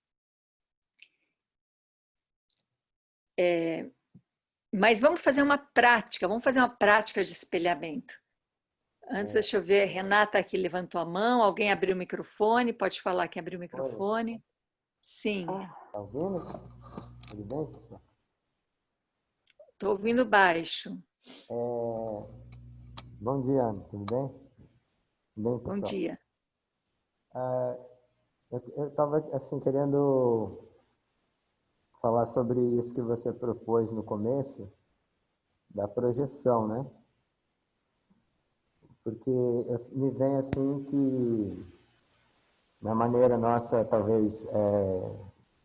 Mas vamos fazer uma prática de espelhamento. Antes, deixa eu ver, Renata aqui levantou a mão, alguém abriu o microfone, pode falar quem abriu o microfone. Sim. Tá ouvindo? Tudo bem, pessoal? Estou ouvindo baixo. Bom dia, Ana. Tudo bem? Tudo bem, pessoal? Bom dia. Eu estava assim, querendo falar sobre isso que você propôs no começo, da projeção, né? Porque me vem assim que, na maneira nossa, talvez,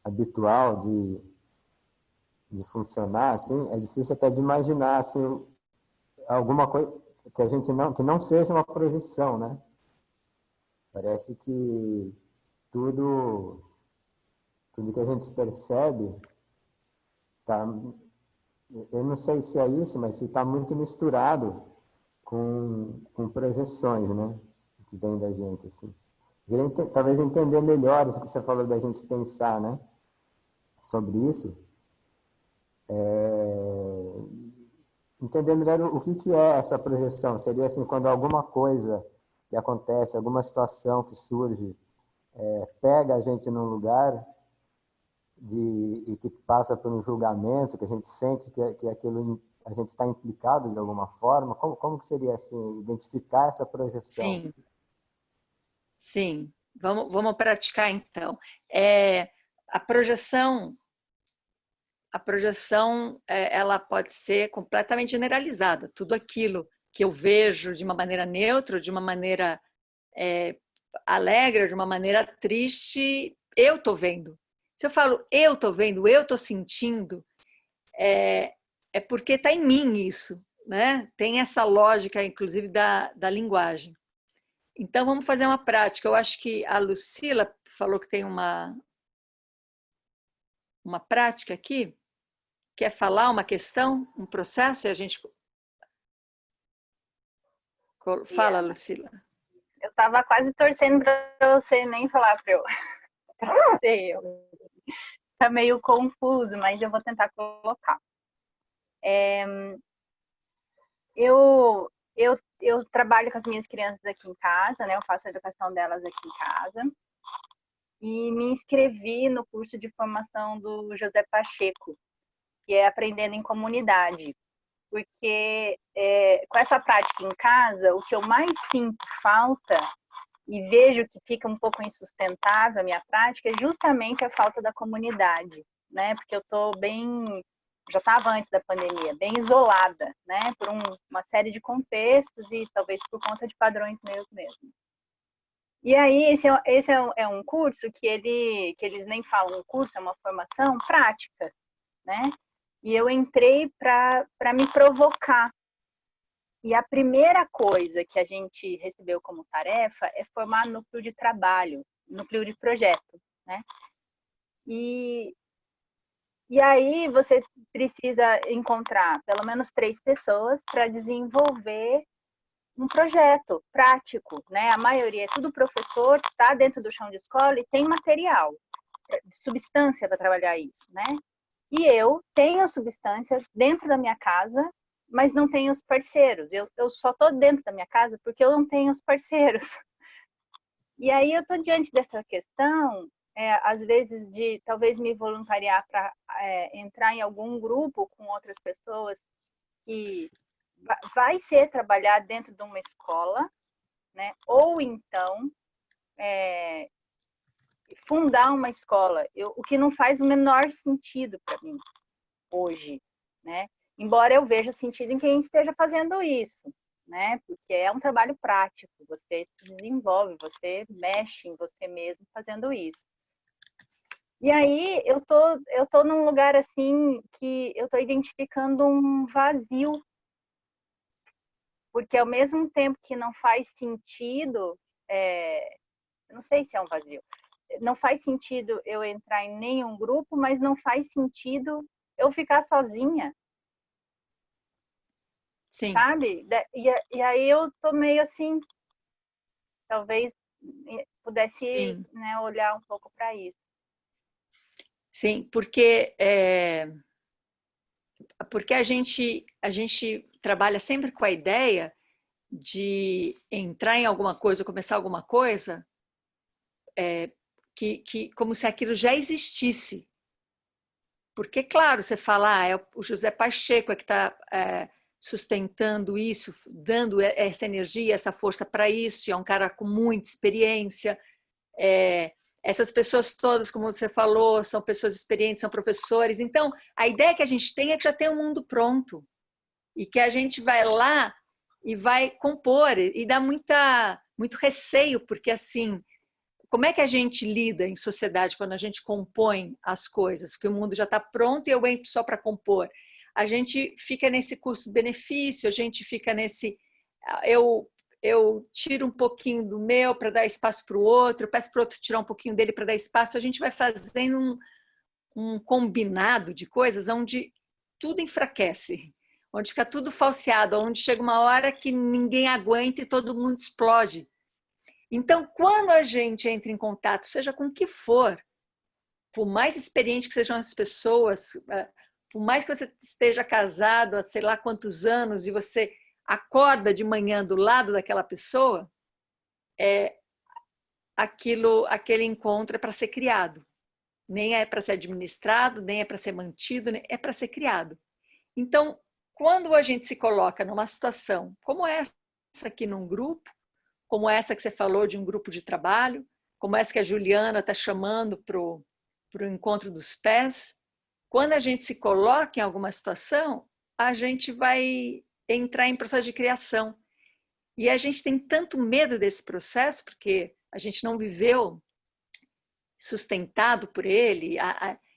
habitual de funcionar, assim, é difícil até de imaginar, assim, alguma coisa que não seja uma projeção, né? Parece que tudo que a gente percebe tá, eu não sei se é isso, mas se está muito misturado com projeções, né? Que vem da gente, assim. Talvez entender melhor isso que você falou da gente pensar, né? Sobre isso. Entender melhor o que é essa projeção. Seria assim, quando alguma coisa que acontece, alguma situação que surge, pega a gente num lugar e que passa por um julgamento, que a gente sente que aquilo a gente está implicado de alguma forma. Como que seria assim, identificar essa projeção? Sim. Sim. Vamos praticar então. A projeção ela pode ser completamente generalizada. Tudo aquilo que eu vejo de uma maneira neutra, de uma maneira alegre, de uma maneira triste, eu estou vendo. Se eu falo eu estou vendo, eu estou sentindo, é porque está em mim isso, né? Tem essa lógica, inclusive, da linguagem. Então, vamos fazer uma prática. Eu acho que a Lucila falou que tem uma prática aqui. Quer falar uma questão, um processo? E a gente fala, Lucila. Eu estava quase torcendo para você nem falar para eu. Tá meio confuso, mas eu vou tentar colocar. Eu trabalho com as minhas crianças aqui em casa, né? Eu faço a educação delas aqui em casa. E me inscrevi no curso de formação do José Pacheco, que é Aprendendo em Comunidade. Porque com essa prática em casa, o que eu mais sinto falta e vejo que fica um pouco insustentável a minha prática é justamente a falta da comunidade, né? Porque eu estou já estava antes da pandemia, bem isolada, né? Por uma série de contextos e talvez por conta de padrões meus mesmo. E aí, esse é um curso que eles nem falam um curso, é uma formação prática, né? E eu entrei para me provocar. E a primeira coisa que a gente recebeu como tarefa é formar núcleo de trabalho, núcleo de projeto, né? E aí você precisa encontrar pelo menos 3 pessoas para desenvolver um projeto prático, né? A maioria é tudo professor, está dentro do chão de escola e tem material, substância para trabalhar isso, né? E eu tenho substâncias dentro da minha casa, mas não tenho os parceiros. Eu só estou dentro da minha casa porque eu não tenho os parceiros. E aí eu estou diante dessa questão, às vezes, de talvez me voluntariar para entrar em algum grupo com outras pessoas que vai ser trabalhar dentro de uma escola, né? Ou então fundar uma escola, o que não faz o menor sentido para mim hoje, né? Embora eu veja sentido em quem esteja fazendo isso, né? Porque é um trabalho prático, você se desenvolve, você mexe em você mesmo fazendo isso. E aí eu tô num lugar assim que eu tô identificando um vazio, porque ao mesmo tempo que não faz sentido, eu não sei se é um vazio, não faz sentido eu entrar em nenhum grupo, mas não faz sentido eu ficar sozinha. Sim. Sabe? E aí eu tô meio assim, talvez pudesse, né, olhar um pouco para isso. Sim, porque a gente trabalha sempre com a ideia de entrar em alguma coisa, começar alguma coisa, que como se aquilo já existisse. Porque, claro, você fala, é o José Pacheco que está sustentando isso, dando essa energia, essa força para isso, e é um cara com muita experiência. Essas pessoas todas, como você falou, são pessoas experientes, são professores. Então, a ideia que a gente tem é que já tem um mundo pronto e que a gente vai lá e vai compor, e dá muito receio, porque assim, como é que a gente lida em sociedade quando a gente compõe as coisas? Porque o mundo já está pronto e eu entro só para compor. A gente fica nesse custo-benefício, a gente fica nesse... Eu tiro um pouquinho do meu para dar espaço para o outro, eu peço para o outro tirar um pouquinho dele para dar espaço, a gente vai fazendo um combinado de coisas onde tudo enfraquece, onde fica tudo falseado, onde chega uma hora que ninguém aguenta e todo mundo explode. Então, quando a gente entra em contato, seja com o que for, por mais experiente que sejam as pessoas, por mais que você esteja casado há sei lá quantos anos e você acorda de manhã do lado daquela pessoa, aquele encontro é para ser criado. Nem é para ser administrado, nem é para ser mantido, é para ser criado. Então, quando a gente se coloca numa situação como essa aqui num grupo, como essa que você falou de um grupo de trabalho, como essa que a Juliana está chamando para o encontro dos pés, quando a gente se coloca em alguma situação, a gente vai entrar em processo de criação. E a gente tem tanto medo desse processo, porque a gente não viveu sustentado por ele,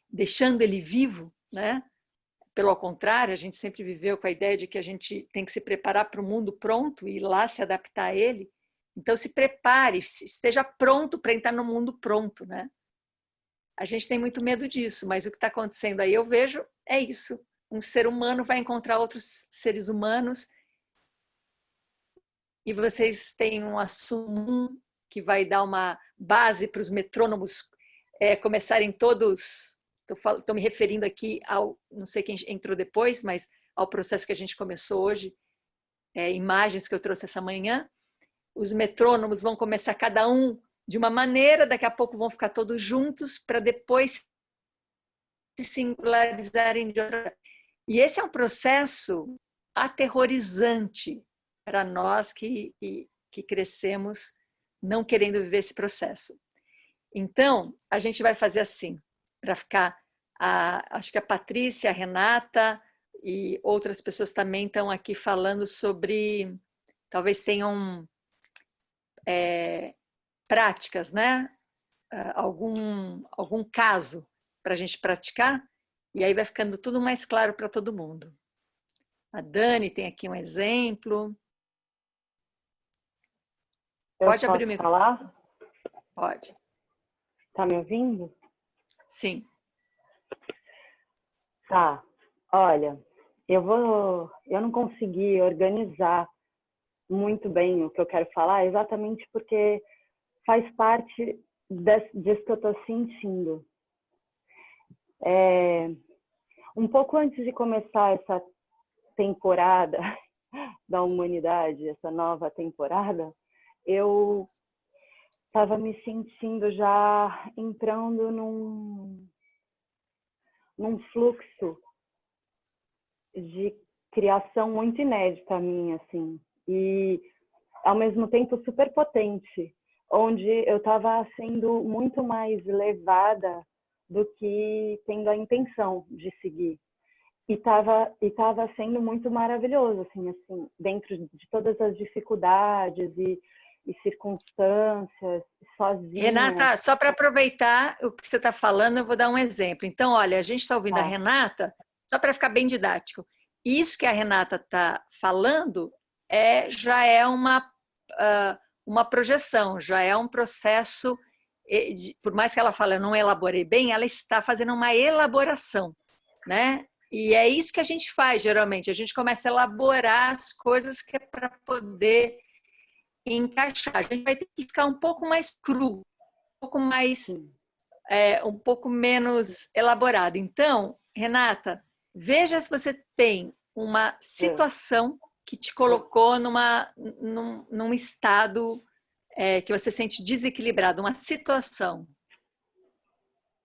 deixando ele vivo, né? Pelo contrário, a gente sempre viveu com a ideia de que a gente tem que se preparar para o mundo pronto e ir lá se adaptar a ele. Então, se prepare, esteja pronto para entrar no mundo pronto, né? A gente tem muito medo disso, mas o que está acontecendo aí, eu vejo, é isso. Um ser humano vai encontrar outros seres humanos e vocês têm um assunto que vai dar uma base para os metrônomos começarem todos... Estou me referindo aqui ao... Não sei quem entrou depois, mas ao processo que a gente começou hoje, imagens que eu trouxe essa manhã. Os metrônomos vão começar cada um de uma maneira, daqui a pouco vão ficar todos juntos para depois se singularizarem de outra. E esse é um processo aterrorizante para nós que crescemos não querendo viver esse processo. Então, a gente vai fazer assim, para ficar... acho que a Patrícia, a Renata e outras pessoas também estão aqui falando sobre... Talvez tenham... práticas, né? Algum caso para a gente praticar, e aí vai ficando tudo mais claro para todo mundo. A Dani tem aqui um exemplo. Pode abrir o microfone. Falar? Pode. Tá me ouvindo? Sim. Tá. Olha, eu não consegui organizar muito bem o que eu quero falar, exatamente porque faz parte disso que eu estou sentindo. Um pouco antes de começar essa temporada da humanidade, essa nova temporada, eu estava me sentindo já entrando num fluxo de criação muito inédita minha, assim, e ao mesmo tempo super potente, onde eu estava sendo muito mais levada do que tendo a intenção de seguir. E tava sendo muito maravilhoso, assim, dentro de todas as dificuldades e circunstâncias, sozinha. Renata, só para aproveitar o que você está falando, eu vou dar um exemplo. Então, olha, a gente está ouvindo a Renata, só para ficar bem didático. Isso que a Renata está falando já é uma projeção, já é um processo, por mais que ela fale, eu não elaborei bem, ela está fazendo uma elaboração, né? E é isso que a gente faz, geralmente. A gente começa a elaborar as coisas que é para poder encaixar. A gente vai ter que ficar um pouco mais cru, um pouco menos elaborado. Então, Renata, veja se você tem uma situação que te colocou num estado que você sente desequilibrado, uma situação.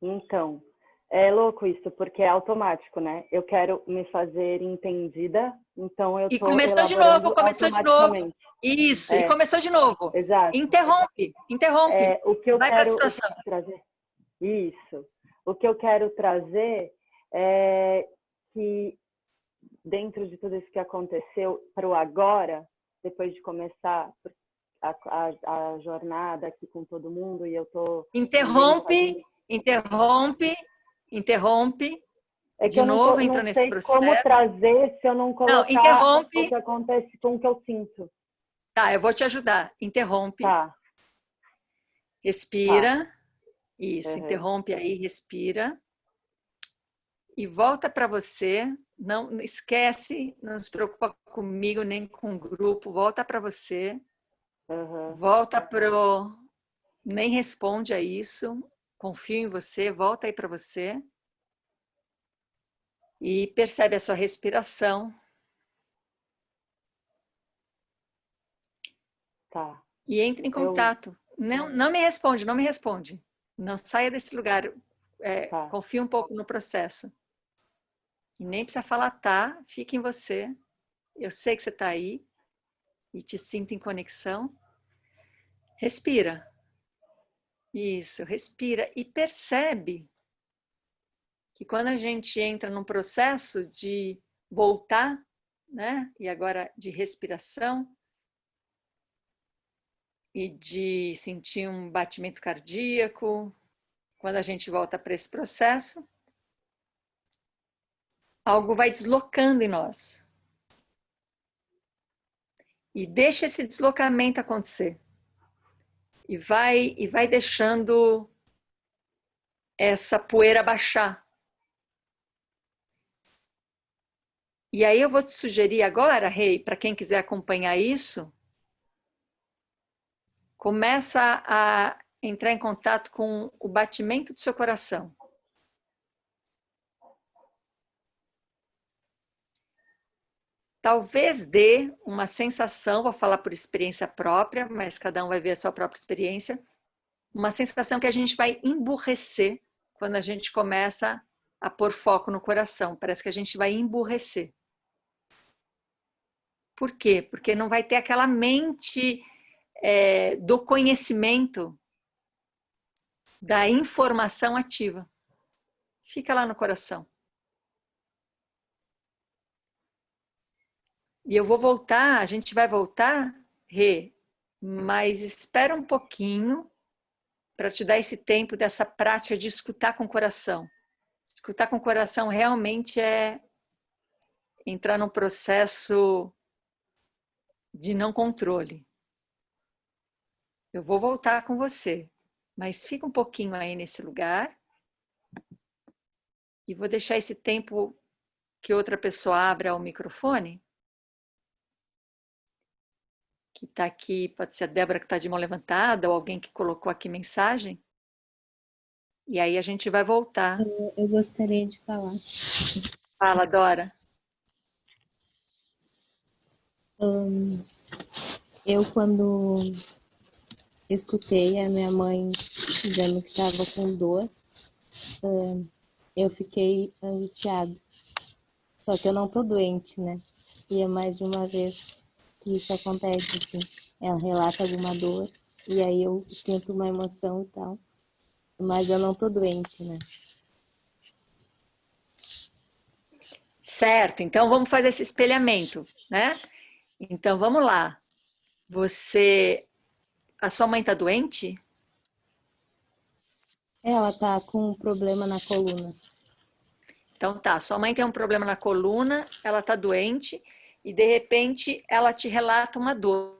Então, é louco isso, porque é automático, né? Eu quero me fazer entendida, então eu tô começou de novo. Isso, e começou de novo. Exato. Interrompe. O que eu vai para a situação. Trazer. Isso. O que eu quero trazer é que dentro de tudo isso que aconteceu para o agora, depois de começar a jornada aqui com todo mundo, e eu tô... Interrompe. É que de eu novo, não entrou nesse sei processo. como trazer se eu não colocar interrompe. o que acontece com o que eu sinto. Tá, eu vou te ajudar. Interrompe. Tá. Respira. Tá. Isso, Uhum. Interrompe aí, respira. E volta para você. Não esquece, não se preocupa comigo nem com o grupo. Volta para você. Uhum. Volta pro... Nem responde a isso. Confio em você. Volta aí para você. E percebe a sua respiração. Tá. E entre em contato. Não me responde. Não saia desse lugar. Tá. Confia um pouco no processo. E nem precisa falar tá, fica em você. Eu sei que você está aí e te sinto em conexão. Respira. Isso, respira e percebe que quando a gente entra num processo de voltar, né? E agora de respiração e de sentir um batimento cardíaco, quando a gente volta para esse processo, algo vai deslocando em nós. E deixa esse deslocamento acontecer. E vai deixando essa poeira baixar. E aí eu vou te sugerir agora, Rei, para quem quiser acompanhar isso, começa a entrar em contato com o batimento do seu coração. Talvez dê uma sensação, vou falar por experiência própria, mas cada um vai ver a sua própria experiência, uma sensação que a gente vai emburrecer quando a gente começa a pôr foco no coração. Parece que a gente vai emburrecer. Por quê? Porque não vai ter aquela mente do conhecimento, da informação ativa. Fica lá no coração. E eu vou voltar, a gente vai voltar, Rê, mas espera um pouquinho para te dar esse tempo dessa prática de escutar com o coração. Escutar com o coração realmente é entrar num processo de não controle. Eu vou voltar com você, mas fica um pouquinho aí nesse lugar e vou deixar esse tempo que outra pessoa abra o microfone. que está aqui, pode ser a Débora que está de mão levantada, ou alguém que colocou aqui mensagem. E aí a gente vai voltar. Eu gostaria de falar. Fala, Dora. Eu, quando escutei a minha mãe dizendo que estava com dor, eu fiquei angustiada. Só que eu não tô doente, né? E é mais de uma vez que isso acontece, assim. Ela relata alguma dor, e aí eu sinto uma emoção e tal. Mas eu não tô doente, né? Certo, então vamos fazer esse espelhamento, né? Então vamos lá. A sua mãe está doente? Ela tá com um problema na coluna. Então tá, sua mãe tem um problema na coluna, ela está doente e de repente ela te relata uma dor.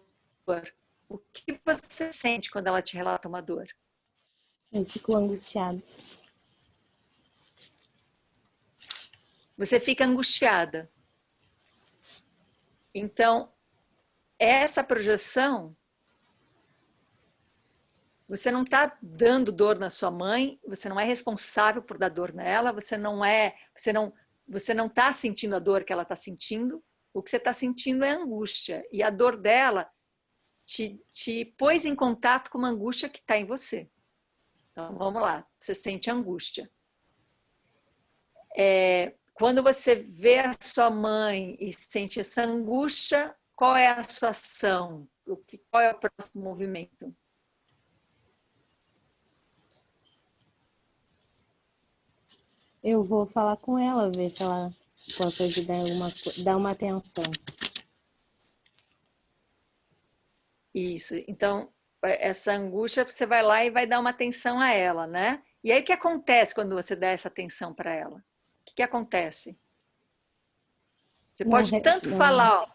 O que você sente quando ela te relata uma dor? Eu fico angustiada. Você fica angustiada. Então, essa projeção, você não está dando dor na sua mãe, você não é responsável por dar dor nela, você não está sentindo a dor que ela está sentindo, o que você está sentindo é angústia. E a dor dela te pôs em contato com uma angústia que está em você. Então, vamos lá, você sente angústia. Quando você vê a sua mãe e sente essa angústia, qual é a sua ação? Qual é o próximo movimento? Eu vou falar com ela, ver se ela pode ajudar em alguma coisa, dar uma atenção. Isso. Então, essa angústia, você vai lá e vai dar uma atenção a ela, né? E aí, o que acontece quando você dá essa atenção para ela? O que acontece? Você pode tanto falar,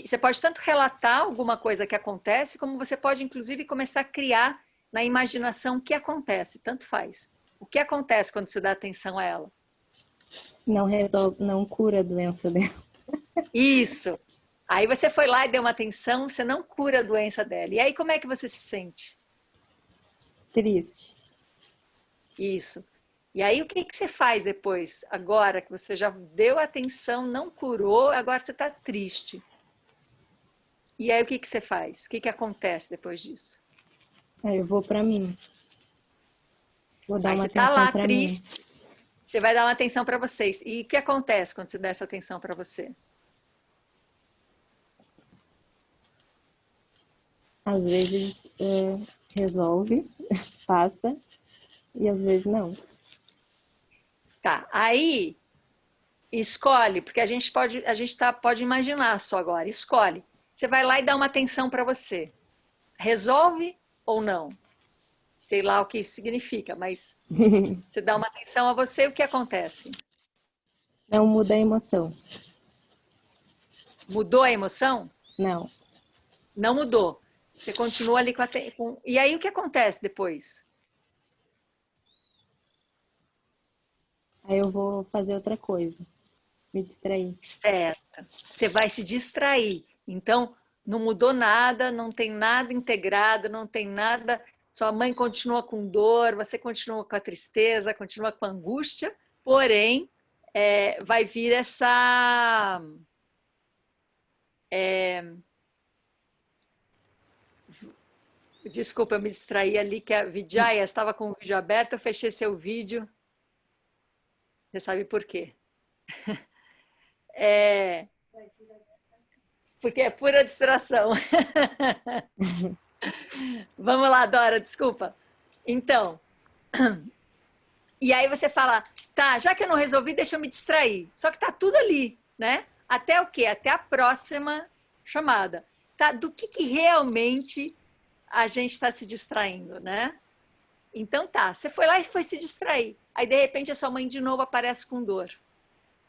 você pode tanto relatar alguma coisa que acontece, como você pode, inclusive, começar a criar na imaginação o que acontece, tanto faz. O que acontece quando você dá atenção a ela? Não resolve, não cura a doença dela. Isso. Aí você foi lá e deu uma atenção, você não cura a doença dela. E aí como é que você se sente? Triste. Isso. E aí o que você faz depois? Agora que você já deu atenção, não curou, agora você está triste. E aí o que você faz? O que acontece depois disso? Aí eu vou para mim. Vou dar Aí uma você está atenção lá para triste, mim. você vai dar uma atenção para vocês. E o que acontece quando você dá essa atenção para você? Às vezes resolve, passa, e às vezes não. Tá, aí escolhe, porque a gente pode imaginar só agora, escolhe. Você vai lá e dá uma atenção para você. Resolve ou não? Sei lá o que isso significa, mas você dá uma atenção a você, o que acontece? Não muda a emoção. Mudou a emoção? Não. Não mudou. Você continua ali com... E aí o que acontece depois? Aí eu vou fazer outra coisa. Me distrair. Certo. Você vai se distrair. Então, não mudou nada, não tem nada integrado, não tem nada. Sua mãe continua com dor, você continua com a tristeza, continua com a angústia, porém, vai vir essa. Desculpa, eu me distraí ali, que a Vijaya estava com o vídeo aberto, eu fechei seu vídeo. Você sabe por quê? Porque é pura distração. Vamos lá, Dora, desculpa. Então, e aí você fala, tá, já que eu não resolvi, deixa eu me distrair. Só que tá tudo ali, né? Até o quê? Até a próxima chamada. Tá? Do que realmente a gente está se distraindo, né? Então tá, você foi lá e foi se distrair. Aí, de repente, a sua mãe de novo aparece com dor.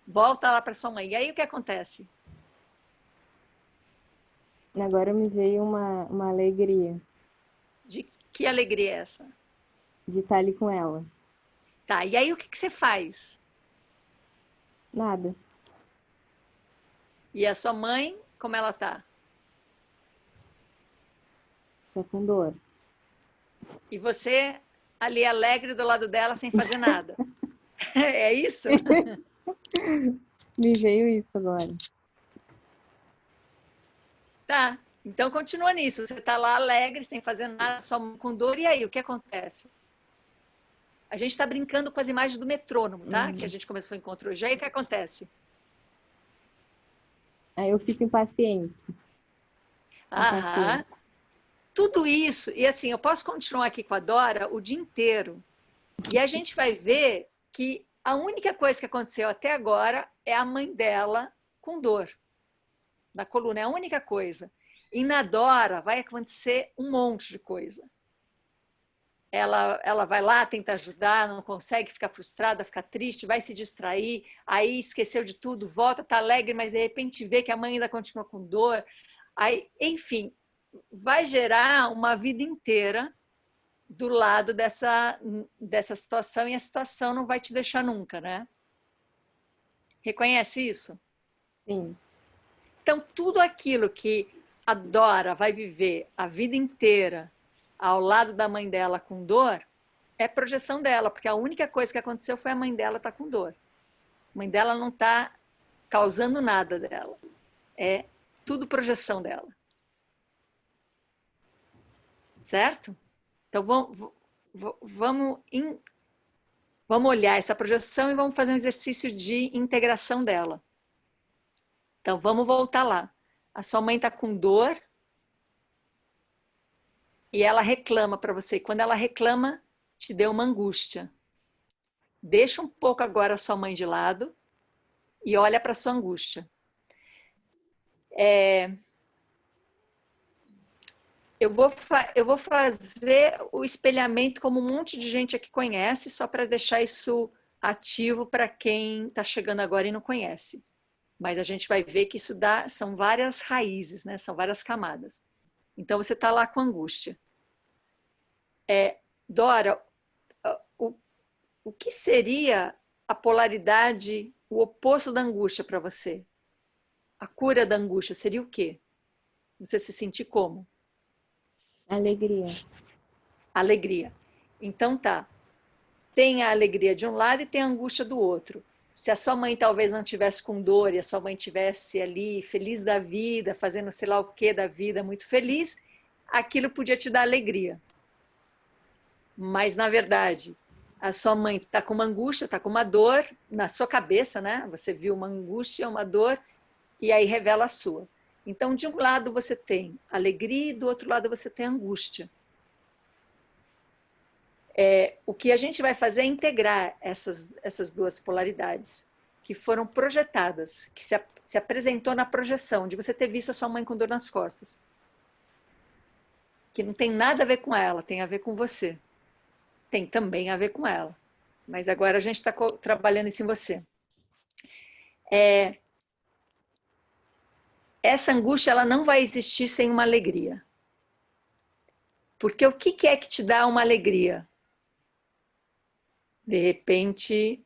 Volta lá para sua mãe. E aí, o que acontece? Agora me veio uma alegria De que alegria é essa? de estar ali com ela. Tá, e aí o que você faz? Nada. E a sua mãe, como ela tá? Tô com dor. E você ali alegre do lado dela sem fazer nada. É isso? Me veio isso agora. Tá. Então continua nisso. Você está lá alegre, sem fazer nada, só com dor. E aí, o que acontece? A gente está brincando com as imagens do metrônomo, tá? Que a gente começou o encontro hoje. Aí o que acontece? Aí eu fico impaciente. Aham. Tudo isso. E assim, eu posso continuar aqui com a Dora o dia inteiro. E a gente vai ver que a única coisa que aconteceu até agora é a mãe dela com dor na coluna. É a única coisa. E na Dora vai acontecer um monte de coisa. Ela vai lá, tenta ajudar, não consegue, fica frustrada, fica triste, vai se distrair, aí esqueceu de tudo, volta, tá alegre, mas de repente vê que a mãe ainda continua com dor. Aí, enfim, vai gerar uma vida inteira do lado dessa situação, e a situação não vai te deixar nunca, né? Reconhece isso? Sim. Então, tudo aquilo que a Dora vai viver a vida inteira ao lado da mãe dela com dor, é projeção dela, porque a única coisa que aconteceu foi a mãe dela estar com dor. A mãe dela não está causando nada dela. É tudo projeção dela. Certo? Então, vamos olhar essa projeção e vamos fazer um exercício de integração dela. Então, vamos voltar lá. A sua mãe está com dor e ela reclama para você. Quando ela reclama, te deu uma angústia. Deixa um pouco agora a sua mãe de lado e olha para a sua angústia. Eu vou fazer o espelhamento como um monte de gente aqui conhece, só para deixar isso ativo para quem está chegando agora e não conhece. Mas a gente vai ver que isso são várias raízes, né? São várias camadas. Então você está lá com angústia. Dora, o que seria a polaridade, o oposto da angústia para você? A cura da angústia seria o quê? Você se sentir como? Alegria. Alegria. Então tá. Tem a alegria de um lado e tem a angústia do outro. Se a sua mãe talvez não tivesse com dor e a sua mãe tivesse ali feliz da vida, fazendo sei lá o que da vida, muito feliz, aquilo podia te dar alegria. Mas na verdade, a sua mãe está com uma angústia, está com uma dor na sua cabeça, né? Você viu uma angústia, uma dor, e aí revela a sua. Então, de um lado você tem alegria e do outro lado você tem angústia. O que a gente vai fazer é integrar essas duas polaridades que foram projetadas, que se apresentou na projeção, de você ter visto a sua mãe com dor nas costas. Que não tem nada a ver com ela, tem a ver com você. Tem também a ver com ela. Mas agora a gente está trabalhando isso em você. Essa angústia ela não vai existir sem uma alegria. Porque o que é que te dá uma alegria? De repente,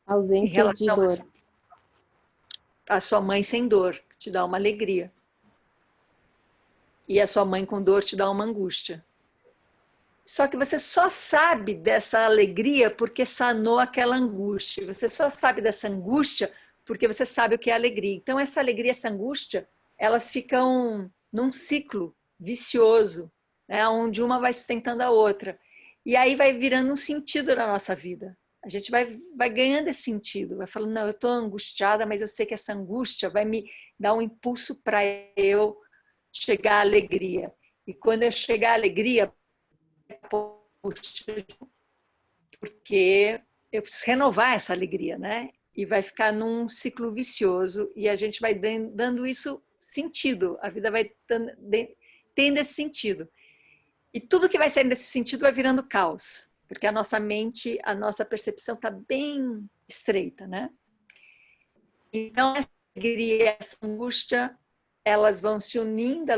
Ausência de dor. A sua mãe sem dor te dá uma alegria. E a sua mãe com dor te dá uma angústia. Só que você só sabe dessa alegria porque sanou aquela angústia. Você só sabe dessa angústia porque você sabe o que é alegria. Então, essa alegria e essa angústia, elas ficam num ciclo vicioso, né, onde uma vai sustentando a outra. E aí vai virando um sentido na nossa vida. A gente vai ganhando esse sentido, vai falando, não, eu estou angustiada, mas eu sei que essa angústia vai me dar um impulso para eu chegar à alegria. E quando eu chegar à alegria, porque eu preciso renovar essa alegria, né? E vai ficar num ciclo vicioso e a gente vai dando isso sentido, a vida vai tendo esse sentido. E tudo que vai saindo desse sentido vai virando caos, porque a nossa mente, a nossa percepção está bem estreita, né? Então, essa alegria, essa angústia, elas vão se unindo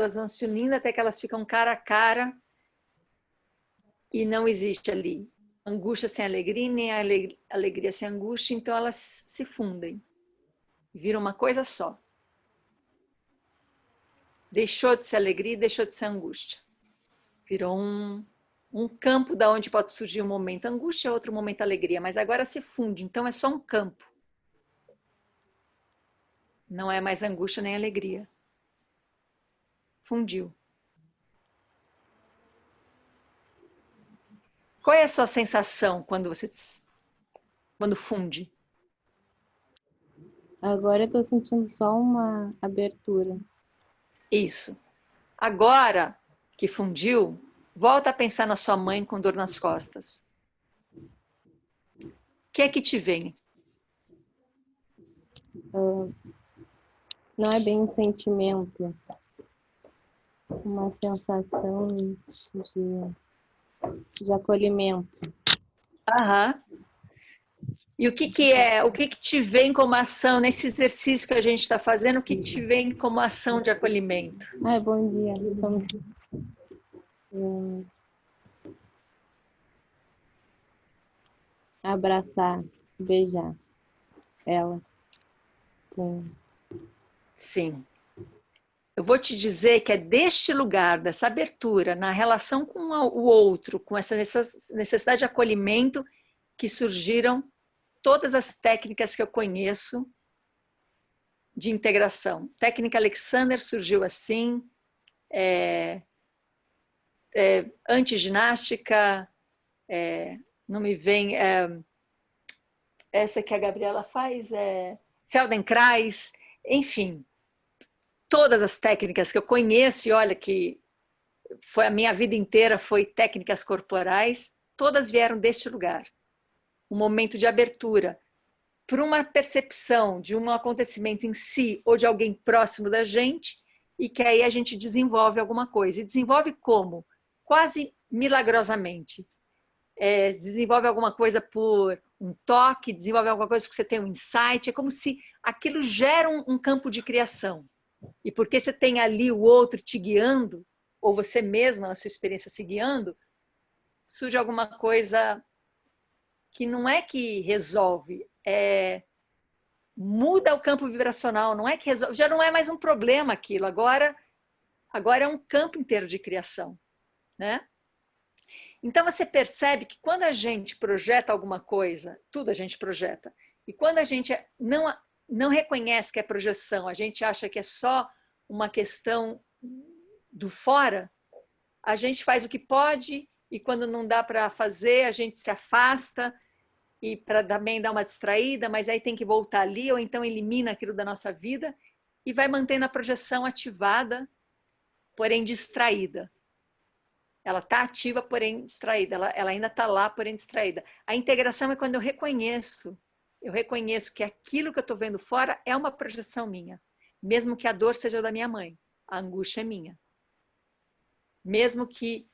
até que elas ficam cara a cara e não existe ali angústia sem alegria, nem alegria sem angústia, então elas se fundem, viram uma coisa só. Deixou de ser alegria e deixou de ser angústia. Virou um campo da onde pode surgir um momento angústia, outro momento alegria, mas agora se funde, então é só um campo. Não é mais angústia nem alegria. Fundiu. Qual é a sua sensação quando funde? Agora eu tô sentindo só uma abertura. Isso. Agora que fundiu, volta a pensar na sua mãe com dor nas costas. O que é que te vem? Não é bem um sentimento, uma sensação de acolhimento. Aham. E o que te vem como ação nesse exercício que a gente está fazendo? O que te vem como ação de acolhimento? Ai, bom dia. Abraçar, beijar ela. Sim. Eu vou te dizer que é deste lugar, dessa abertura, na relação com o outro, com essa necessidade de acolhimento, que surgiram todas as técnicas que eu conheço de integração. Técnica Alexander surgiu assim, antiginástica, não me vem, essa que a Gabriela faz, Feldenkrais, enfim, todas as técnicas que eu conheço, e olha que foi a minha vida inteira foi técnicas corporais, todas vieram deste lugar. Um momento de abertura para uma percepção de um acontecimento em si ou de alguém próximo da gente, e que aí a gente desenvolve alguma coisa. E desenvolve como? Quase milagrosamente. Desenvolve alguma coisa por um toque, desenvolve alguma coisa que você tem um insight, é como se aquilo gera um campo de criação. E porque você tem ali o outro te guiando, ou você mesma na sua experiência se guiando, surge alguma coisa que não é que resolve, muda o campo vibracional, não é que resolve, já não é mais um problema aquilo, agora é um campo inteiro de criação, né? Então você percebe que quando a gente projeta alguma coisa, tudo a gente projeta, e quando a gente não reconhece que é projeção, a gente acha que é só uma questão do fora, a gente faz o que pode, e quando não dá para fazer, a gente se afasta, e para também dar uma distraída, mas aí tem que voltar ali, ou então elimina aquilo da nossa vida, e vai mantendo a projeção ativada, porém distraída. Ela está ativa, porém distraída. Ela ainda está lá, porém distraída. A integração é quando eu reconheço que aquilo que eu estou vendo fora é uma projeção minha. Mesmo que a dor seja da minha mãe, a angústia é minha. Mesmo que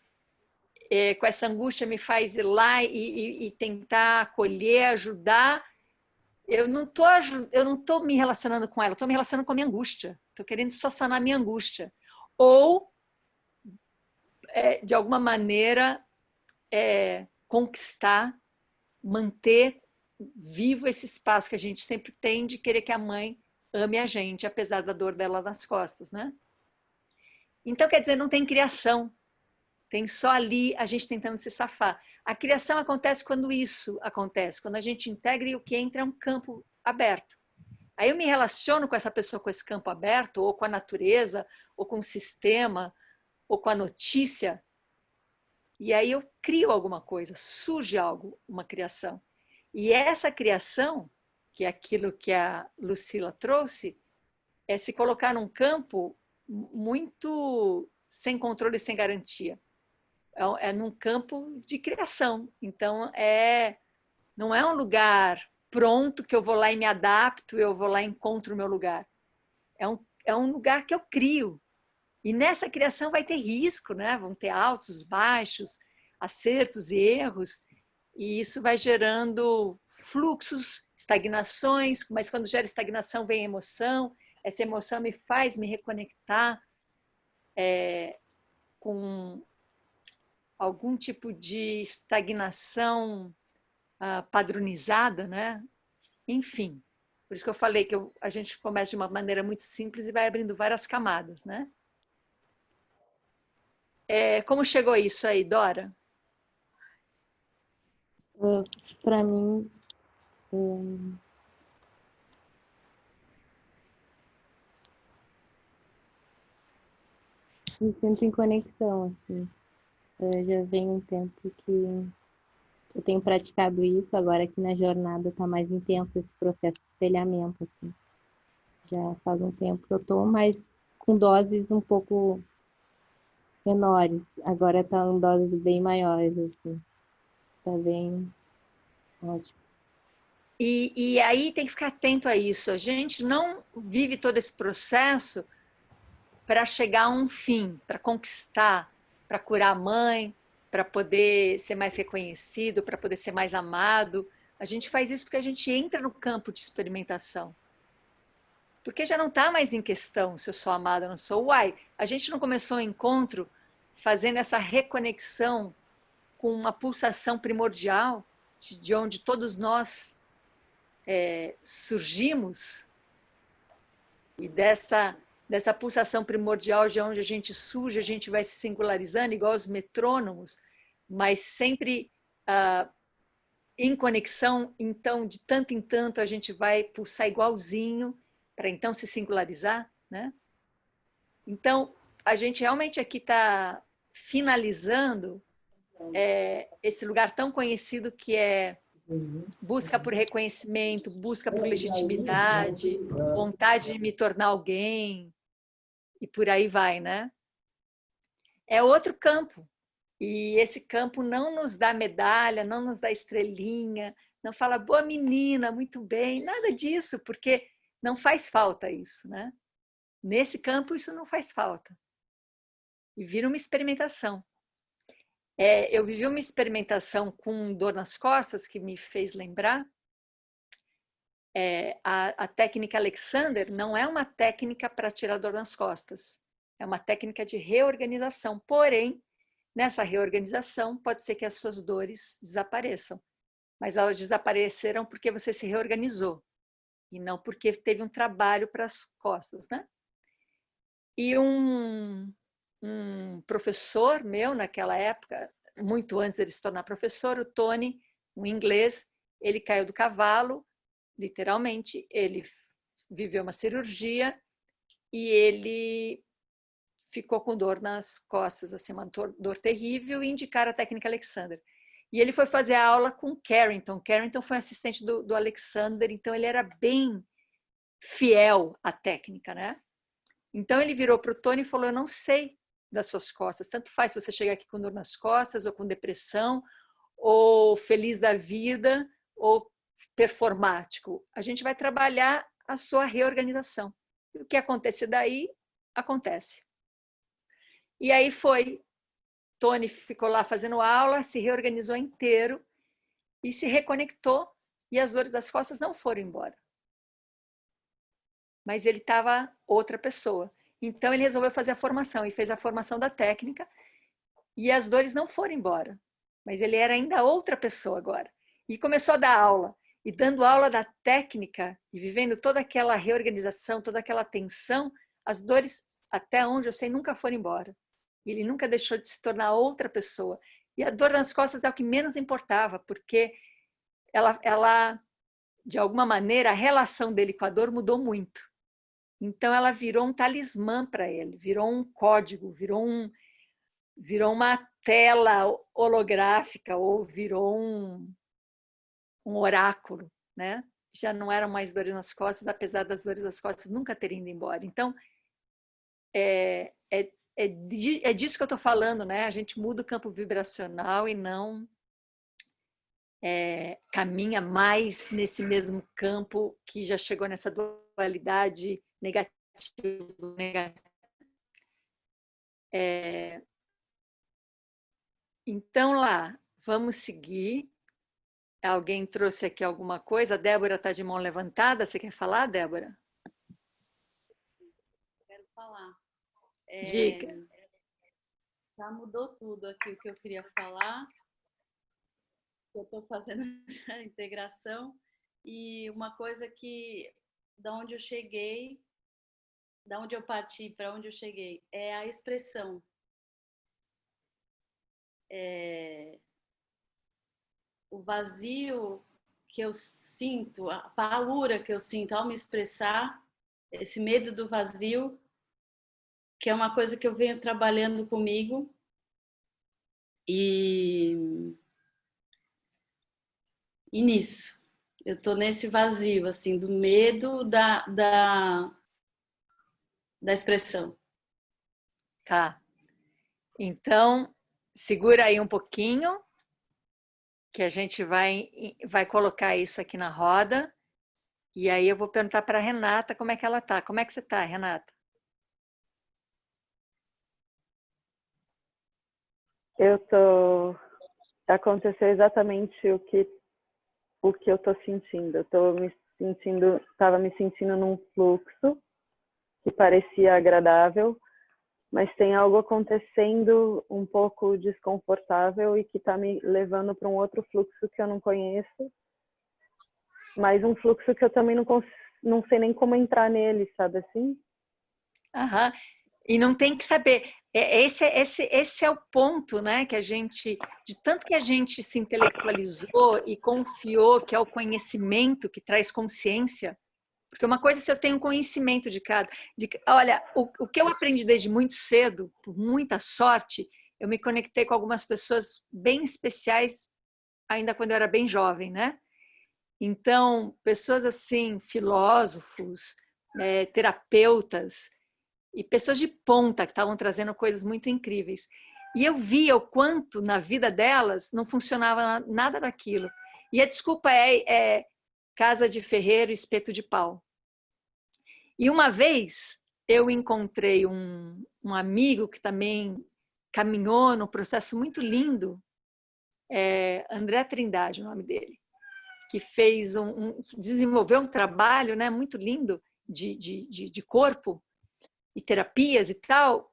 com essa angústia me faz ir lá e tentar acolher, ajudar, eu não estou me relacionando com ela, estou me relacionando com a minha angústia. Estou querendo só sanar a minha angústia. Ou de alguma maneira, conquistar, manter vivo esse espaço que a gente sempre tem de querer que a mãe ame a gente, apesar da dor dela nas costas, né? Então, quer dizer, não tem criação. Tem só ali a gente tentando se safar. A criação acontece quando isso acontece, quando a gente integra e o que entra é um campo aberto. Aí eu me relaciono com essa pessoa com esse campo aberto, ou com a natureza, ou com o sistema, ou com a notícia, e aí eu crio alguma coisa, surge algo, uma criação. E essa criação, que é aquilo que a Lucila trouxe, é se colocar num campo muito sem controle e sem garantia. É num campo de criação. Então, não é um lugar pronto que eu vou lá e me adapto, eu vou lá e encontro o meu lugar. É um lugar que eu crio. E nessa criação vai ter risco, né? Vão ter altos, baixos, acertos e erros, e isso vai gerando fluxos, estagnações, mas quando gera estagnação vem emoção, essa emoção me faz me reconectar com algum tipo de estagnação padronizada, né? Enfim, por isso que eu falei que a gente começa de uma maneira muito simples e vai abrindo várias camadas, né? Como chegou isso aí, Dora? Para mim, me sinto em conexão, assim. Já vem um tempo que eu tenho praticado isso, agora aqui na jornada está mais intenso esse processo de espelhamento, assim. Já faz um tempo que eu estou, mas com doses um pouco menores. Agora está em doses bem maiores, assim. Está bem ótimo. E aí tem que ficar atento a isso. A gente não vive todo esse processo para chegar a um fim, para conquistar, para curar a mãe, para poder ser mais reconhecido, para poder ser mais amado. A gente faz isso porque a gente entra no campo de experimentação. Porque já não está mais em questão se eu sou amada ou não sou. Uai, a gente não começou o encontro fazendo essa reconexão com uma pulsação primordial de onde todos nós surgimos, e dessa pulsação primordial de onde a gente surge, a gente vai se singularizando, igual os metrônomos, mas sempre em conexão. Então, de tanto em tanto, a gente vai pulsar igualzinho, para então se singularizar, né? Então, a gente realmente aqui está finalizando esse lugar tão conhecido que é busca por reconhecimento, busca por legitimidade, vontade de me tornar alguém, e por aí vai, né? É outro campo. E esse campo não nos dá medalha, não nos dá estrelinha, não fala, boa menina, muito bem, nada disso, porque não faz falta isso, né? Nesse campo isso não faz falta. E vira uma experimentação. Eu vivi uma experimentação com dor nas costas que me fez lembrar. A técnica Alexander não é uma técnica para tirar dor nas costas. É uma técnica de reorganização. Porém, nessa reorganização, pode ser que as suas dores desapareçam. Mas elas desapareceram porque você se reorganizou. E não porque teve um trabalho para as costas, né? E um professor meu, naquela época, muito antes dele se tornar professor, o Tony, um inglês, ele caiu do cavalo, literalmente, ele viveu uma cirurgia e ele ficou com dor nas costas, assim, uma dor terrível, e indicaram a técnica Alexander. E ele foi fazer a aula com Carrington. Carrington foi assistente do Alexander, então ele era bem fiel à técnica, né? Então ele virou para o Tony e falou, eu não sei das suas costas, tanto faz se você chegar aqui com dor nas costas, ou com depressão, ou feliz da vida, ou performático. A gente vai trabalhar a sua reorganização. E o que acontecer daí, acontece. E aí foi, Tony ficou lá fazendo aula, se reorganizou inteiro e se reconectou, e as dores das costas não foram embora. Mas ele estava outra pessoa. Então ele resolveu fazer a formação, e fez a formação da técnica, e as dores não foram embora. Mas ele era ainda outra pessoa agora. E começou a dar aula, e dando aula da técnica, e vivendo toda aquela reorganização, toda aquela tensão, as dores, até onde eu sei, nunca foram embora. E ele nunca deixou de se tornar outra pessoa. E a dor nas costas é o que menos importava, porque ela de alguma maneira, a relação dele com a dor mudou muito. Então, ela virou um talismã para ele, virou um código, virou uma tela holográfica, ou virou um oráculo, né? Já não eram mais dores nas costas, apesar das dores nas costas nunca terem ido embora. Então, é disso que eu estou falando, né? A gente muda o campo vibracional e não caminha mais nesse mesmo campo que já chegou nessa dualidade negativa. Então, lá, vamos seguir. Alguém trouxe aqui alguma coisa? A Débora está de mão levantada. Você quer falar, Débora? Quero falar. Diga. Já mudou tudo aqui o que eu queria falar. Eu estou fazendo essa integração, e uma coisa que, da onde eu cheguei, da onde eu parti para onde eu cheguei, é a expressão. o vazio que eu sinto, a paura que eu sinto ao me expressar, esse medo do vazio, que é uma coisa que eu venho trabalhando comigo. E nisso, eu tô nesse vazio, assim, do medo da expressão. Tá. Então, segura aí um pouquinho, que a gente vai colocar isso aqui na roda. E aí eu vou perguntar para a Renata como é que ela tá. Como é que você tá, Renata? Aconteceu exatamente o que eu tô sentindo. Estava me sentindo num fluxo que parecia agradável, mas tem algo acontecendo um pouco desconfortável e que está me levando para um outro fluxo que eu não conheço, mas um fluxo que eu também não sei nem como entrar nele, sabe assim? Aham. E não tem que saber. Esse é o ponto, né? Que a gente, de tanto que a gente se intelectualizou e confiou que é o conhecimento que traz consciência. Porque uma coisa é se eu tenho conhecimento olha, o que eu aprendi desde muito cedo, por muita sorte, eu me conectei com algumas pessoas bem especiais, ainda quando eu era bem jovem, né? Então, pessoas assim, filósofos, terapeutas e pessoas de ponta que estavam trazendo coisas muito incríveis. E eu via o quanto na vida delas não funcionava nada daquilo. E a desculpa é casa de ferreiro, espeto de pau. E uma vez eu encontrei um amigo que também caminhou num processo muito lindo, André Trindade, o nome dele, que desenvolveu um trabalho, né, muito lindo de corpo e terapias e tal.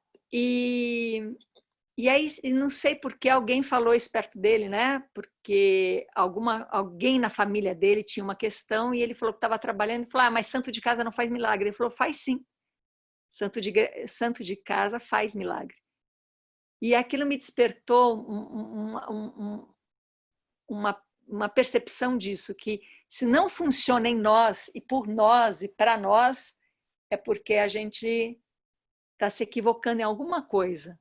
E aí, não sei por que alguém falou isso perto dele, né? Porque alguém na família dele tinha uma questão e ele falou que estava trabalhando e falou: mas santo de casa não faz milagre. Ele falou: faz sim. Santo de casa faz milagre. E aquilo me despertou uma percepção disso, que se não funciona em nós e por nós e para nós, é porque a gente está se equivocando em alguma coisa.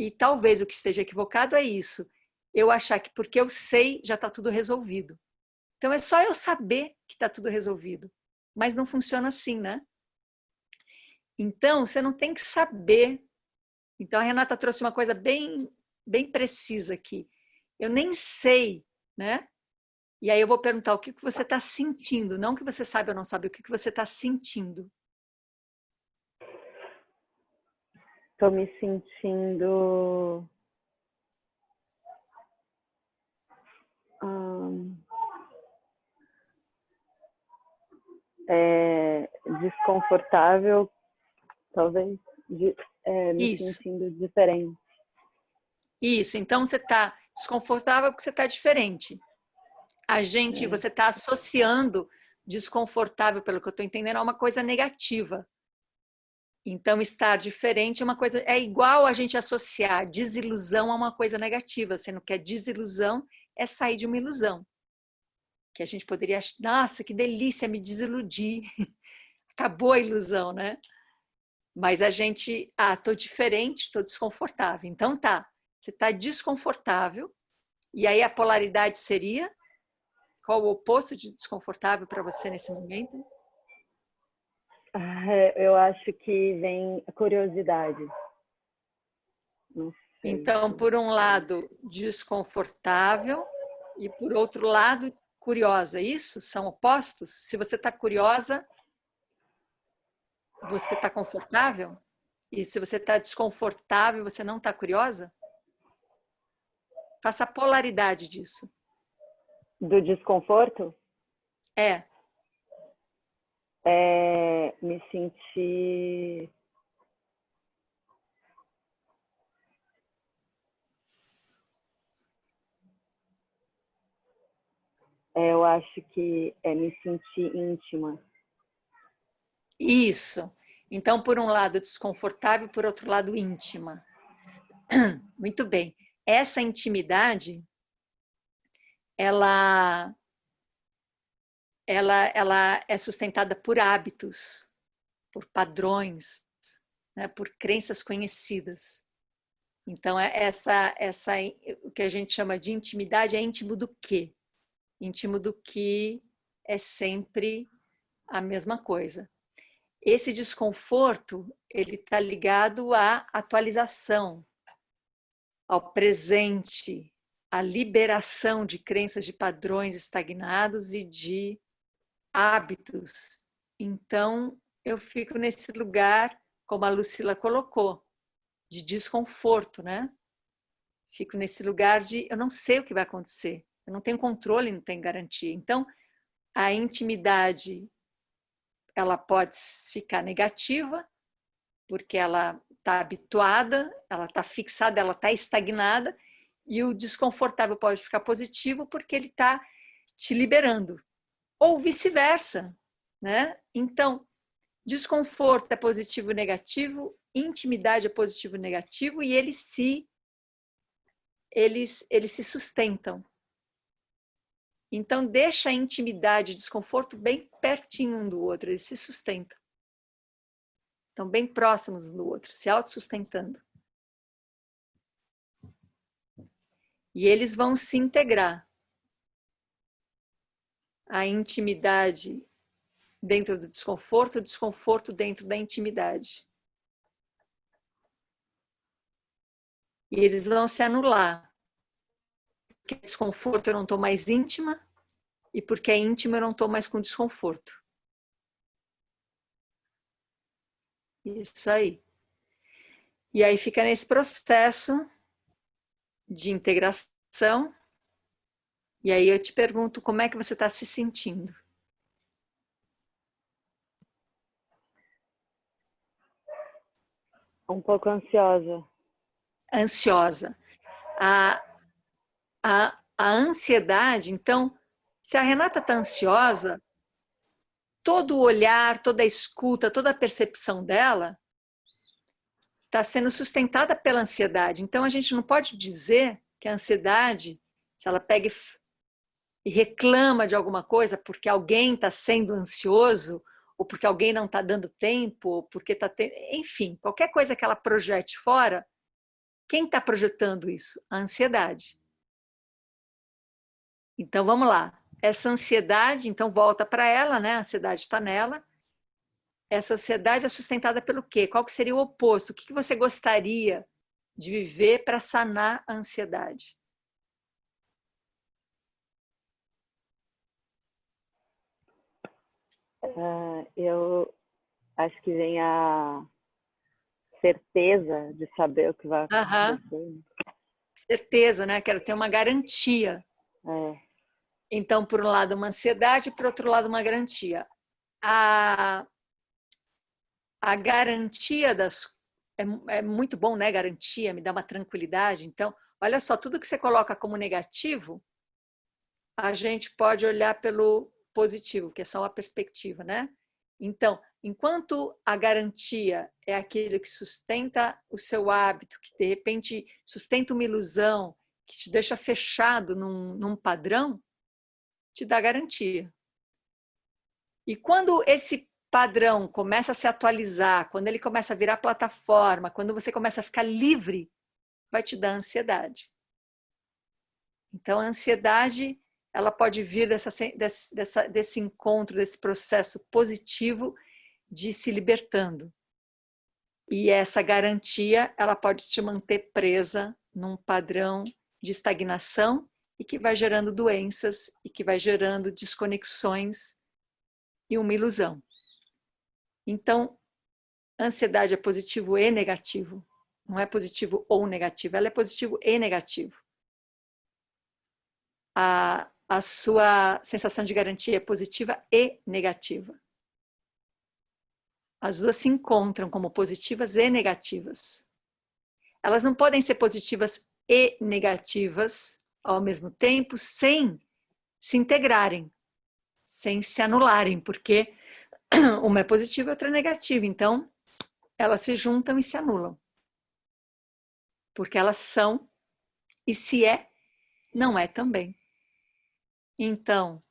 E talvez o que esteja equivocado é isso. Eu achar que porque eu sei, já está tudo resolvido. Então é só eu saber que está tudo resolvido. Mas não funciona assim, né? Então, você não tem que saber. Então, a Renata trouxe uma coisa bem, bem precisa aqui. Eu nem sei, né? E aí eu vou perguntar o que você está sentindo. Não que você sabe ou não sabe, o que você está sentindo. Estou me sentindo desconfortável, talvez, me sentindo diferente. Isso, então você está desconfortável porque você está diferente. Você está associando desconfortável, pelo que eu estou entendendo, a uma coisa negativa. Então, estar diferente é uma coisa, é igual a gente associar desilusão a uma coisa negativa, sendo que a desilusão é sair de uma ilusão. Que a gente poderia achar, nossa, que delícia, me desiludir. Acabou a ilusão, né? Mas a gente, tô diferente, tô desconfortável. Então tá, você tá desconfortável, e aí a polaridade seria? Qual o oposto de desconfortável para você nesse momento? Eu acho que vem a curiosidade. Não sei. Então, por um lado, desconfortável e por outro lado, curiosa. Isso são opostos? Se você está curiosa, você está confortável? E se você está desconfortável, você não está curiosa? Faça a polaridade disso. Do desconforto? Me sentir eu acho que é me sentir íntima. Isso. Então, por um lado, desconfortável, por outro lado, íntima. Muito bem. essa intimidade, ela é sustentada por hábitos, por padrões, né, por crenças conhecidas. Então, o que a gente chama de intimidade é íntimo do quê? Íntimo do que é sempre a mesma coisa. Esse desconforto, ele está ligado à atualização, ao presente, à liberação de crenças, de padrões estagnados e de hábitos. Então, eu fico nesse lugar, como a Lucila colocou, de desconforto, né? Fico nesse lugar de eu não sei o que vai acontecer, eu não tenho controle, não tenho garantia. Então, a intimidade, ela pode ficar negativa, porque ela está habituada, ela está fixada, ela está estagnada, e o desconfortável pode ficar positivo, porque ele está te liberando. Ou vice-versa, né? Então, desconforto é positivo e negativo, intimidade é positivo e negativo, e eles se sustentam. Então, deixa a intimidade e desconforto bem pertinho um do outro, eles se sustentam. Estão bem próximos um do outro, se autossustentando. E eles vão se integrar. A intimidade dentro do desconforto, o desconforto dentro da intimidade. E eles vão se anular. Porque é desconforto eu não estou mais íntima, e porque é íntima eu não estou mais com desconforto. Isso aí. E aí fica nesse processo de integração. E aí eu te pergunto, como é que você está se sentindo? Um pouco ansiosa. Ansiosa. A ansiedade, então, se a Renata está ansiosa, todo o olhar, toda a escuta, toda a percepção dela está sendo sustentada pela ansiedade. Então, a gente não pode dizer que a ansiedade, se ela pega e reclama de alguma coisa porque alguém está sendo ansioso, ou porque alguém não está dando tempo, ou porque está tendo... Enfim, qualquer coisa que ela projete fora, quem está projetando isso? A ansiedade. Então, vamos lá. Essa ansiedade, então, volta para ela, né? A ansiedade está nela. Essa ansiedade é sustentada pelo quê? Qual que seria o oposto? O que você gostaria de viver para sanar a ansiedade? Eu acho que vem a certeza de saber o que vai acontecer. Certeza, né? Quero ter uma garantia. Então, por um lado, uma ansiedade, por outro lado, uma garantia. A garantia é muito bom, né? Garantia, me dá uma tranquilidade. Então, olha só, tudo que você coloca como negativo, a gente pode olhar pelo positivo, que é só uma perspectiva, né? Então, enquanto a garantia é aquilo que sustenta o seu hábito, que de repente sustenta uma ilusão, que te deixa fechado num padrão, te dá garantia. E quando esse padrão começa a se atualizar, quando ele começa a virar plataforma, quando você começa a ficar livre, vai te dar ansiedade. Então, a ansiedade, ela pode vir desse encontro, desse processo positivo de se libertando. E essa garantia, ela pode te manter presa num padrão de estagnação e que vai gerando doenças e que vai gerando desconexões e uma ilusão. Então, ansiedade é positivo e negativo. Não é positivo ou negativo, ela é positivo e negativo. A sua sensação de garantia é positiva e negativa. As duas se encontram como positivas e negativas. Elas não podem ser positivas e negativas ao mesmo tempo sem se integrarem, sem se anularem, porque uma é positiva e outra é negativa. Então, elas se juntam e se anulam. Porque elas são E se é, não é também. Então,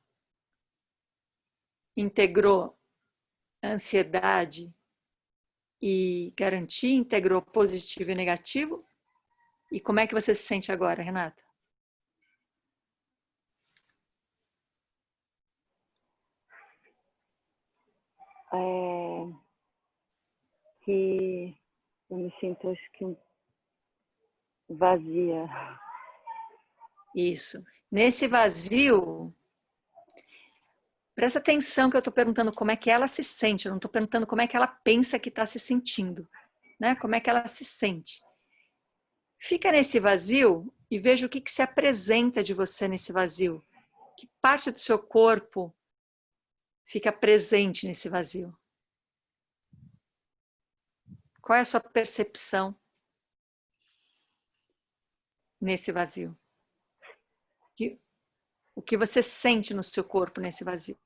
integrou ansiedade e garantia, integrou positivo e negativo. E como é que você se sente agora, Renata? Que eu me sinto, acho que, vazia. Isso. Nesse vazio, presta atenção que eu estou perguntando como é que ela se sente, eu não estou perguntando como é que ela pensa que está se sentindo, né? Como é que ela se sente. Fica nesse vazio e veja o que se apresenta de você nesse vazio. Que parte do seu corpo fica presente nesse vazio? Qual é a sua percepção nesse vazio? O que você sente no seu corpo nesse vazio?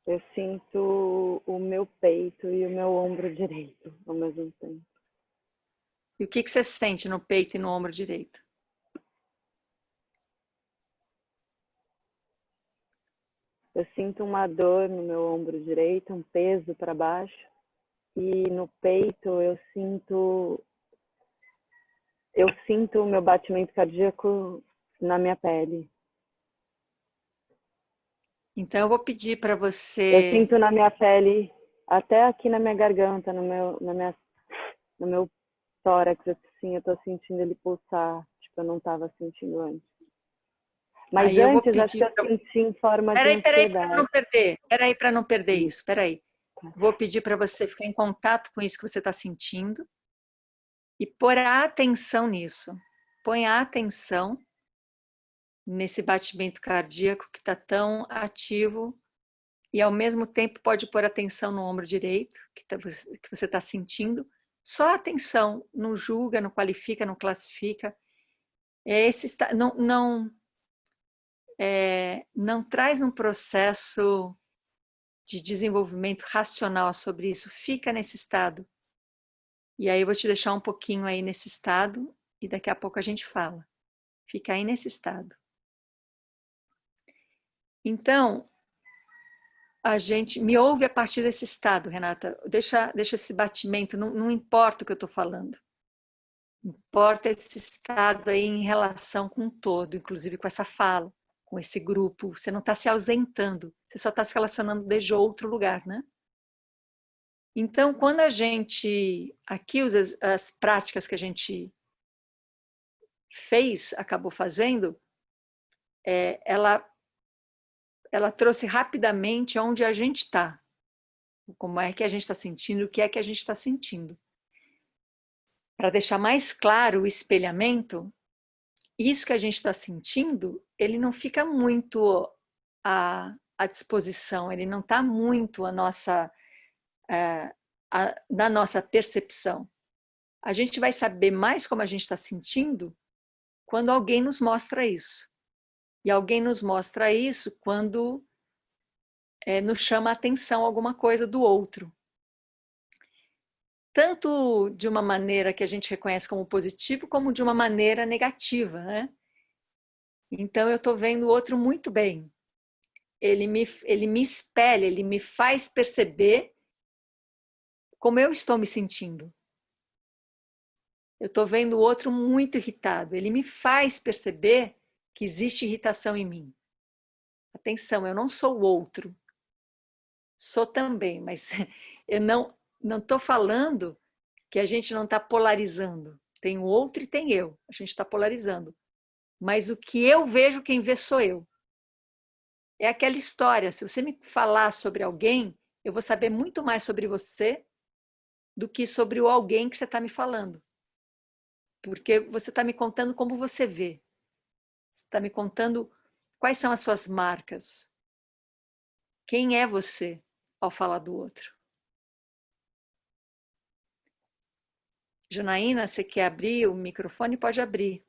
Eu sinto o meu peito e o meu ombro direito ao mesmo tempo. E o que você sente no peito e no ombro direito? Eu sinto uma dor no meu ombro direito, um peso para baixo. E no peito eu sinto o meu batimento cardíaco na minha pele. Então eu vou pedir para você... Eu sinto na minha pele, até aqui na minha garganta, no meu tórax, assim, eu tô sentindo ele pulsar. Tipo, eu não estava sentindo antes. Mas aí antes, acho que eu senti em forma de ansiedade. Peraí, para não perder isso. Peraí. Vou pedir para você ficar em contato com isso que você está sentindo e pôr a atenção nisso. Põe a atenção nesse batimento cardíaco que está tão ativo e ao mesmo tempo pode pôr atenção no ombro direito que você está sentindo. Só atenção, não julga, não qualifica, não classifica. Não traz um processo de desenvolvimento racional sobre isso, fica nesse estado. E aí eu vou te deixar um pouquinho aí nesse estado e daqui a pouco a gente fala. Fica aí nesse estado. Então, a gente me ouve a partir desse estado, Renata. Deixa esse batimento, não importa o que eu estou falando. Importa esse estado aí em relação com o todo, inclusive com essa fala, com esse grupo. Você não está se ausentando, você só está se relacionando desde outro lugar, né? Então, quando a gente... Aqui, as práticas que a gente fez, acabou fazendo, ela trouxe rapidamente onde a gente está. Como é que a gente está sentindo, o que é que a gente está sentindo. Para deixar mais claro o espelhamento, isso que a gente está sentindo, ele não fica muito à disposição, ele não está muito na nossa percepção. A gente vai saber mais como a gente está sentindo quando alguém nos mostra isso. E alguém nos mostra isso quando nos chama a atenção alguma coisa do outro. Tanto de uma maneira que a gente reconhece como positivo, como de uma maneira negativa, né? Então eu estou vendo o outro muito bem. Ele me espelha, ele me faz perceber como eu estou me sentindo. Eu estou vendo o outro muito irritado. Ele me faz perceber que existe irritação em mim. Atenção, eu não sou o outro. Sou também, mas eu não estou falando que a gente não está polarizando. Tem o outro e tem eu. A gente está polarizando. Mas o que eu vejo, quem vê sou eu. É aquela história. Se você me falar sobre alguém, eu vou saber muito mais sobre você do que sobre o alguém que você está me falando. Porque você está me contando como você vê. Você está me contando quais são as suas marcas. Quem é você ao falar do outro? Janaína, você quer abrir o microfone? Pode abrir.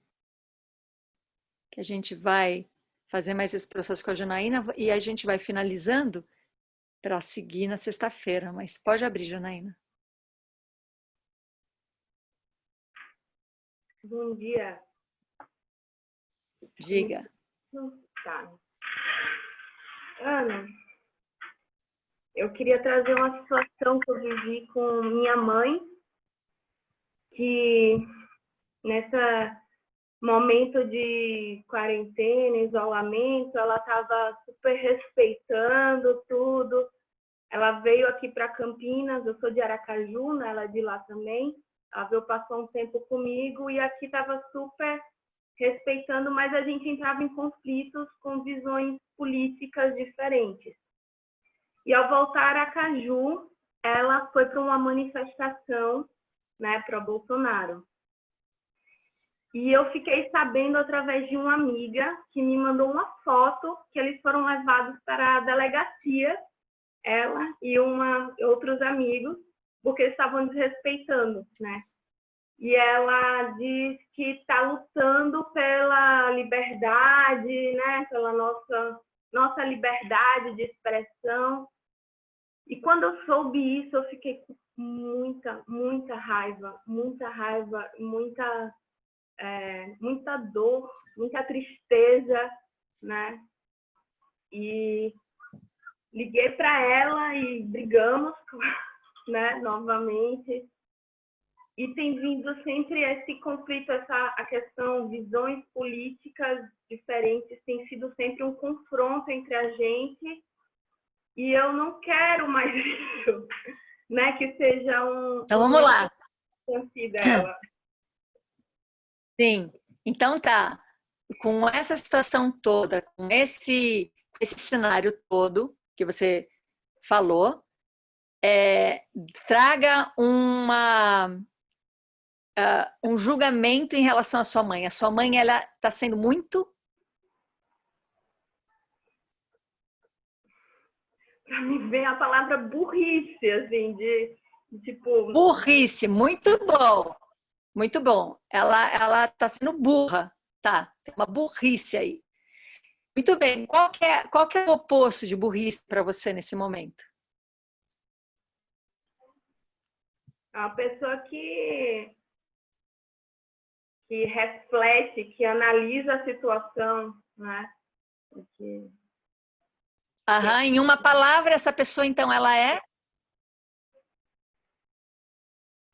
Que a gente vai fazer mais esse processo com a Janaína e a gente vai finalizando para seguir na sexta-feira. Mas pode abrir, Janaína. Bom dia. Diga. Tá. Ana, eu queria trazer uma situação que eu vivi com minha mãe, que nesse momento de quarentena, isolamento, ela estava super respeitando tudo. Ela veio aqui para Campinas, eu sou de Aracaju, né? Ela é de lá também. Ela veio, passou um tempo comigo e aqui estava super respeitando, mas a gente entrava em conflitos com visões políticas diferentes. E ao voltar a Aracaju, ela foi para uma manifestação, né, para Bolsonaro. E eu fiquei sabendo através de uma amiga que me mandou uma foto que eles foram levados para a delegacia, ela e outros amigos, porque estavam desrespeitando, né? E ela diz que está lutando pela liberdade, né? Pela nossa liberdade de expressão. E quando eu soube isso, eu fiquei com muita raiva, muita dor, muita tristeza, né? E liguei para ela e brigamos, né, novamente. E tem vindo sempre esse conflito, a questão, visões políticas diferentes, tem sido sempre um confronto entre a gente. E eu não quero mais isso, né? Que seja Então vamos lá. Dela. Sim. Então tá. Com essa situação toda, com esse cenário todo que você falou, traga um julgamento em relação à sua mãe. A sua mãe, ela está sendo muito... Para mim vem a palavra burrice, assim, de tipo... Burrice, muito bom. Muito bom. Ela está sendo burra, tá? Tem uma burrice aí. Muito bem. Qual que é o oposto de burrice para você nesse momento? A pessoa que reflete, que analisa a situação, né? Aham, em uma palavra, essa pessoa, então, ela é?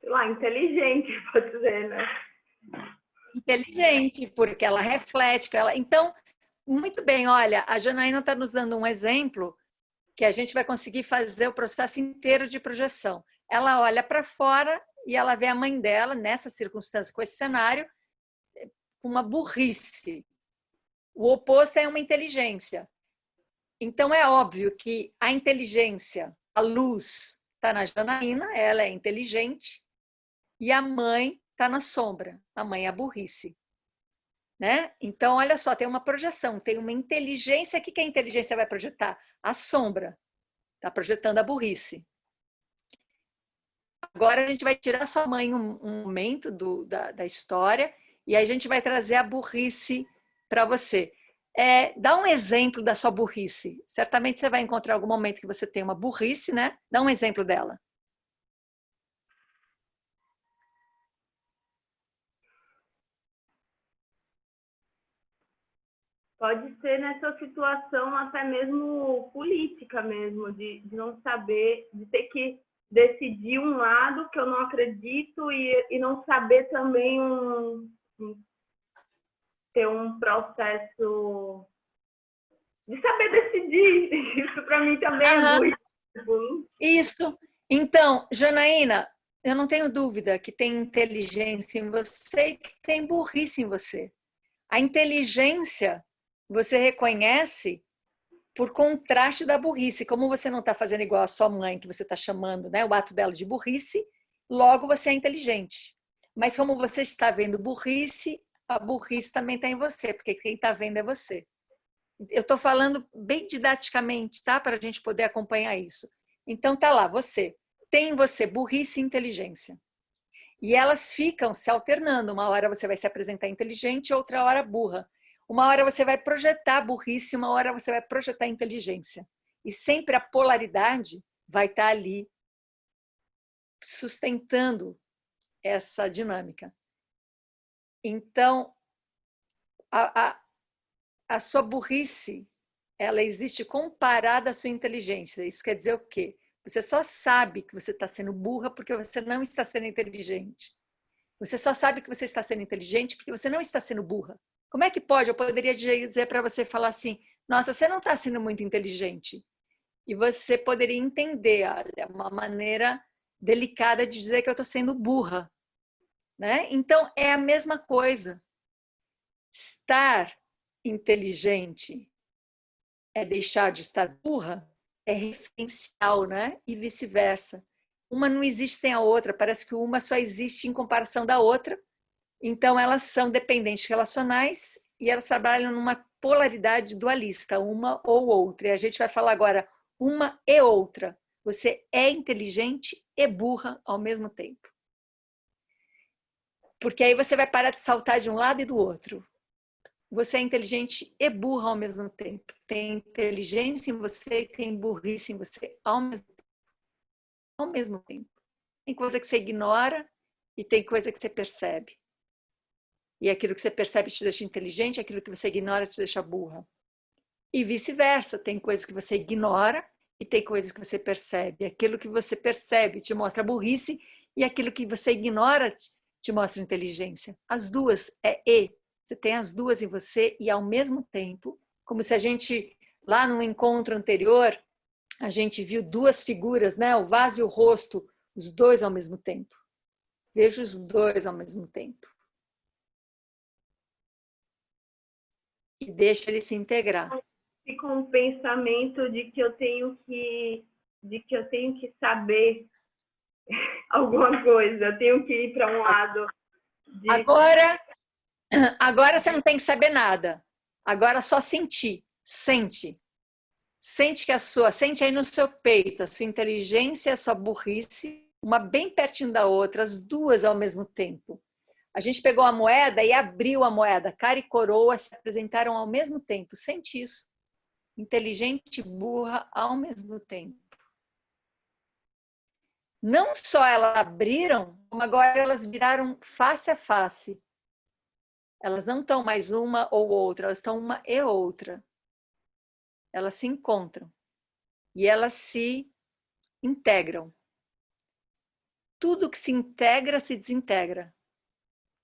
Sei lá, inteligente, pode dizer, né? Inteligente, porque ela reflete. Então, muito bem, olha, a Janaína está nos dando um exemplo que a gente vai conseguir fazer o processo inteiro de projeção. Ela olha para fora e ela vê a mãe dela, nessa circunstância, com esse cenário, com uma burrice. O oposto é uma inteligência. Então, é óbvio que a inteligência, a luz, está na Janaína, ela é inteligente, e a mãe está na sombra, a mãe é a burrice. Né? Então, olha só, tem uma projeção, tem uma inteligência. O que a inteligência vai projetar? A sombra. Está projetando a burrice. Agora a gente vai tirar sua mãe um momento da história e aí a gente vai trazer a burrice para você. Dá um exemplo da sua burrice. Certamente você vai encontrar algum momento que você tem uma burrice, né? Dá um exemplo dela. Pode ser nessa situação até mesmo política mesmo, de não saber, de ter que decidir um lado que eu não acredito e não saber também ter um processo de saber decidir. Isso para mim também é muito. Isso. Então, Janaína, eu não tenho dúvida que tem inteligência em você e que tem burrice em você. A inteligência você reconhece por contraste da burrice. Como você não está fazendo igual a sua mãe, que você está chamando, né, o ato dela de burrice, logo você é inteligente. Mas como você está vendo burrice, a burrice também está em você, porque quem está vendo é você. Eu estou falando bem didaticamente, tá? Para a gente poder acompanhar isso. Então tá lá, você. Tem em você burrice e inteligência. E elas ficam se alternando. Uma hora você vai se apresentar inteligente, outra hora burra. Uma hora você vai projetar burrice, uma hora você vai projetar inteligência. E sempre a polaridade vai estar ali sustentando essa dinâmica. Então, a sua burrice, ela existe comparada à sua inteligência. Isso quer dizer o quê? Você só sabe que você está sendo burra porque você não está sendo inteligente. Você só sabe que você está sendo inteligente porque você não está sendo burra. Como é que pode? Eu poderia dizer para você, falar assim, nossa, você não está sendo muito inteligente. E você poderia entender, olha, uma maneira delicada de dizer que eu estou sendo burra. Né? Então, é a mesma coisa. Estar inteligente é deixar de estar burra? É referencial, né? E vice-versa. Uma não existe sem a outra, parece que uma só existe em comparação da outra. Então, elas são dependentes relacionais e elas trabalham numa polaridade dualista, uma ou outra. E a gente vai falar agora uma e outra. Você é inteligente e burra ao mesmo tempo. Porque aí você vai parar de saltar de um lado e do outro. Você é inteligente e burra ao mesmo tempo. Tem inteligência em você e tem burrice em você ao mesmo tempo. Tem coisa que você ignora e tem coisa que você percebe. E aquilo que você percebe te deixa inteligente, aquilo que você ignora te deixa burra. E vice-versa, tem coisas que você ignora e tem coisas que você percebe. Aquilo que você percebe te mostra burrice e aquilo que você ignora te mostra inteligência. As duas é e. Você tem as duas em você e ao mesmo tempo, como se a gente, lá no encontro anterior, a gente viu duas figuras, né? O vaso e o rosto, os dois ao mesmo tempo. Veja os dois ao mesmo tempo. E deixa ele se integrar. E com o pensamento de que eu tenho que saber alguma coisa, eu tenho que ir para um lado. Agora você não tem que saber nada. Agora só sentir. Sente. Sente aí no seu peito a sua inteligência e a sua burrice, uma bem pertinho da outra, as duas ao mesmo tempo. A gente pegou a moeda e abriu a moeda. Cara e coroa se apresentaram ao mesmo tempo. Sente isso. Inteligente e burra ao mesmo tempo. Não só elas abriram, como agora elas viraram face a face. Elas não estão mais uma ou outra, elas estão uma e outra. Elas se encontram e elas se integram. Tudo que se integra se desintegra.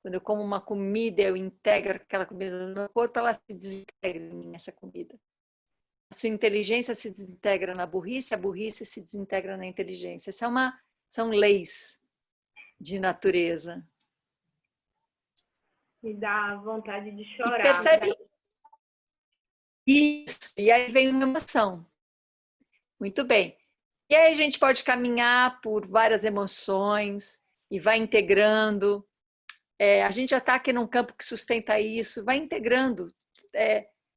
Quando eu como uma comida, eu integro aquela comida no meu corpo, ela se desintegra em mim, essa comida. A sua inteligência se desintegra na burrice, a burrice se desintegra na inteligência. São leis de natureza. Me dá vontade de chorar. E percebe isso, e aí vem uma emoção. Muito bem. E aí a gente pode caminhar por várias emoções e vai integrando. A gente já está aqui num campo que sustenta isso, vai integrando.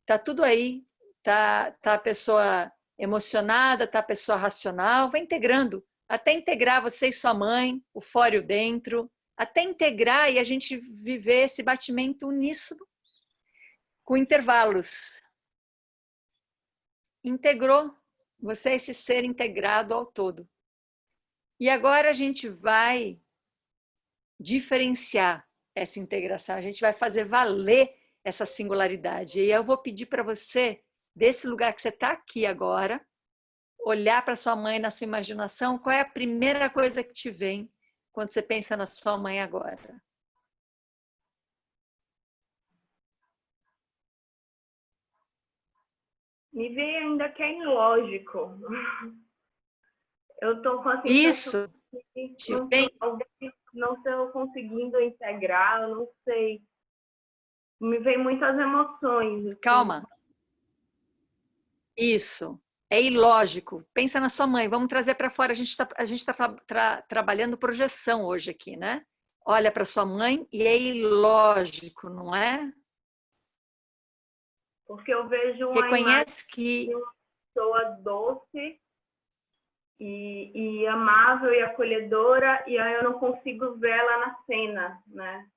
Tá tudo aí. Tá a pessoa emocionada, tá a pessoa racional, vai integrando. Até integrar você e sua mãe, o fora e o dentro. Até integrar e a gente viver esse batimento uníssono com intervalos. Integrou, você é esse ser integrado ao todo. E agora a gente vai diferenciar essa integração, a gente vai fazer valer essa singularidade. E eu vou pedir para você, desse lugar que você está aqui agora, olhar para sua mãe na sua imaginação, qual é a primeira coisa que te vem quando você pensa na sua mãe agora? Me vê ainda que é ilógico. Eu estou com a sensação Isso. de não estou conseguindo integrar, eu não sei. Me vem muitas emoções. Assim. Calma. Isso. É ilógico. Pensa na sua mãe. Vamos trazer para fora. A gente tá trabalhando projeção hoje aqui, né? Olha para sua mãe e é ilógico, não é? Porque eu vejo uma Reconhece que de uma pessoa doce e amável e acolhedora, e aí eu não consigo ver ela na cena, né?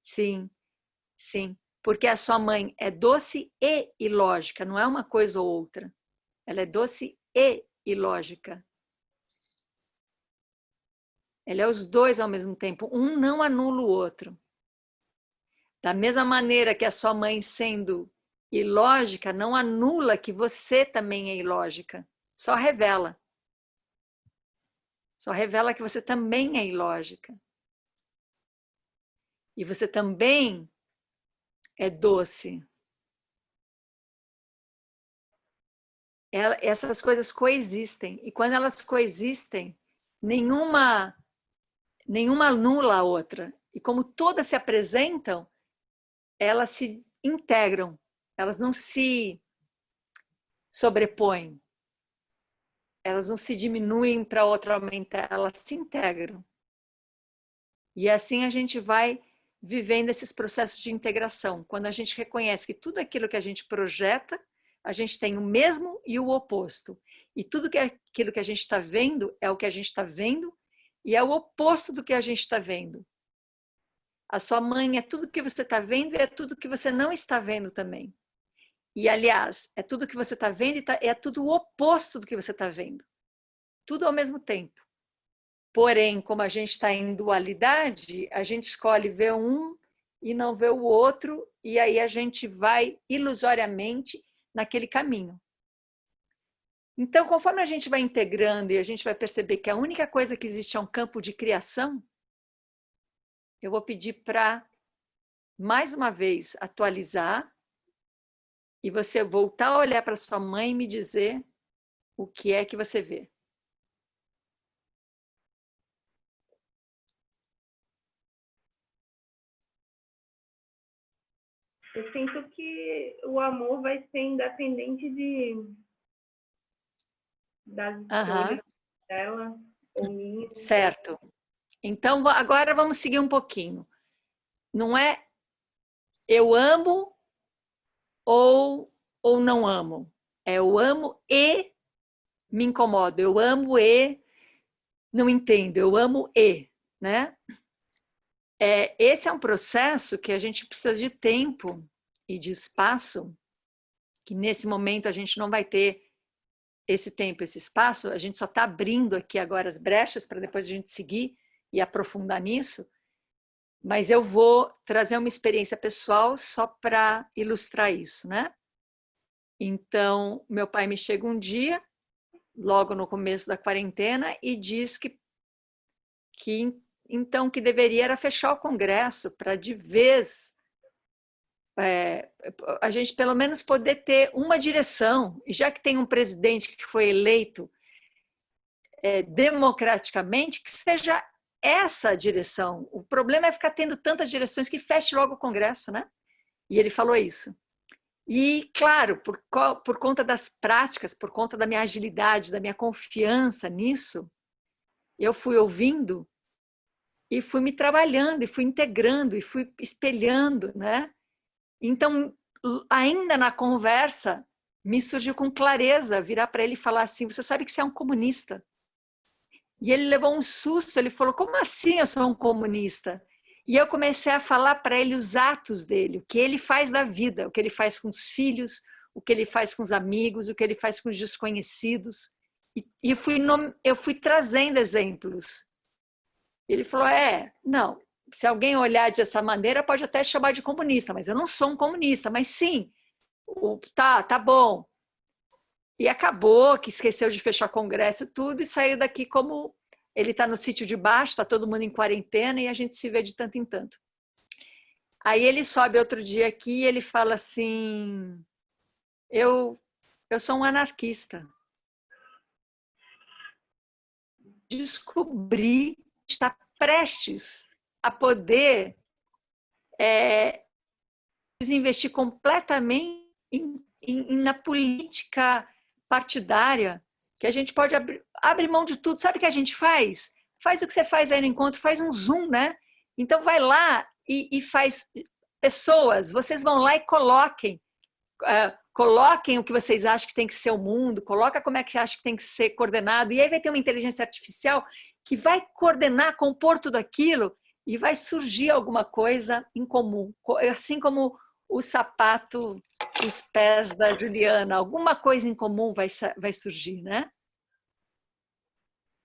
Sim, sim. Porque a sua mãe é doce e ilógica, não é uma coisa ou outra. Ela é doce e ilógica. Ela é os dois ao mesmo tempo. Um não anula o outro. Da mesma maneira que a sua mãe sendo ilógica não anula que você também é ilógica. Só revela. Só revela que você também é ilógica. E você também é doce. Essas coisas coexistem. E quando elas coexistem, nenhuma anula a outra. E como todas se apresentam, elas se integram. Elas não se sobrepõem. Elas não se diminuem para outra aumentar. Elas se integram. E assim a gente vai vivendo esses processos de integração. Quando a gente reconhece que tudo aquilo que a gente projeta, a gente tem o mesmo e o oposto. E tudo aquilo que a gente está vendo é o que a gente está vendo e é o oposto do que a gente está vendo. A sua mãe é tudo que você está vendo e é tudo que você não está vendo também. E, aliás, é tudo que você está vendo e é tudo o oposto do que você está vendo. Tudo ao mesmo tempo. Porém, como a gente está em dualidade, a gente escolhe ver um e não ver o outro, e aí a gente vai ilusoriamente naquele caminho. Então, conforme a gente vai integrando e a gente vai perceber que a única coisa que existe é um campo de criação, eu vou pedir para, mais uma vez, atualizar e você voltar a olhar para sua mãe e me dizer o que é que você vê. Eu sinto que o amor vai ser independente das escolhas dela ou minha. Certo. Então, agora vamos seguir um pouquinho. Não é eu amo ou não amo. É eu amo e me incomodo. Eu amo e não entendo. Eu amo e, né? Esse é um processo que a gente precisa de tempo e de espaço, que nesse momento a gente não vai ter esse tempo, esse espaço, a gente só está abrindo aqui agora as brechas para depois a gente seguir e aprofundar nisso, mas eu vou trazer uma experiência pessoal só para ilustrar isso, né? Então, meu pai me chega um dia, logo no começo da quarentena, e diz que então que deveria era fechar o Congresso para de vez a gente pelo menos poder ter uma direção, e já que tem um presidente que foi eleito democraticamente, que seja essa a direção. O problema é ficar tendo tantas direções que feche logo o Congresso, né? E ele falou isso. E, claro, por conta das práticas, por conta da minha agilidade, da minha confiança nisso, eu fui ouvindo e fui me trabalhando, e fui integrando, e fui espelhando, né? Então, ainda na conversa, me surgiu com clareza virar para ele e falar assim, você sabe que você é um comunista. E ele levou um susto, ele falou, como assim eu sou um comunista? E eu comecei a falar para ele os atos dele, o que ele faz da vida, o que ele faz com os filhos, o que ele faz com os amigos, o que ele faz com os desconhecidos. E eu fui trazendo exemplos. Ele falou, não, se alguém olhar dessa maneira, pode até chamar de comunista, mas eu não sou um comunista, mas sim, tá bom. E acabou que esqueceu de fechar congresso e tudo, e saiu daqui como ele está no sítio de baixo, está todo mundo em quarentena e a gente se vê de tanto em tanto. Aí ele sobe outro dia aqui e ele fala assim, eu sou um anarquista. Descobri que está prestes a poder desinvestir completamente na política partidária, que a gente pode abrir mão de tudo. Sabe o que a gente faz? Faz o que você faz aí no encontro, faz um Zoom, né? Então vai lá e faz pessoas, vocês vão lá e coloquem o que vocês acham que tem que ser o mundo, coloca como é que acha que tem que ser coordenado, e aí vai ter uma inteligência artificial que vai coordenar, compor tudo aquilo e vai surgir alguma coisa em comum, assim como o sapato, os pés da Juliana, alguma coisa em comum vai surgir, né?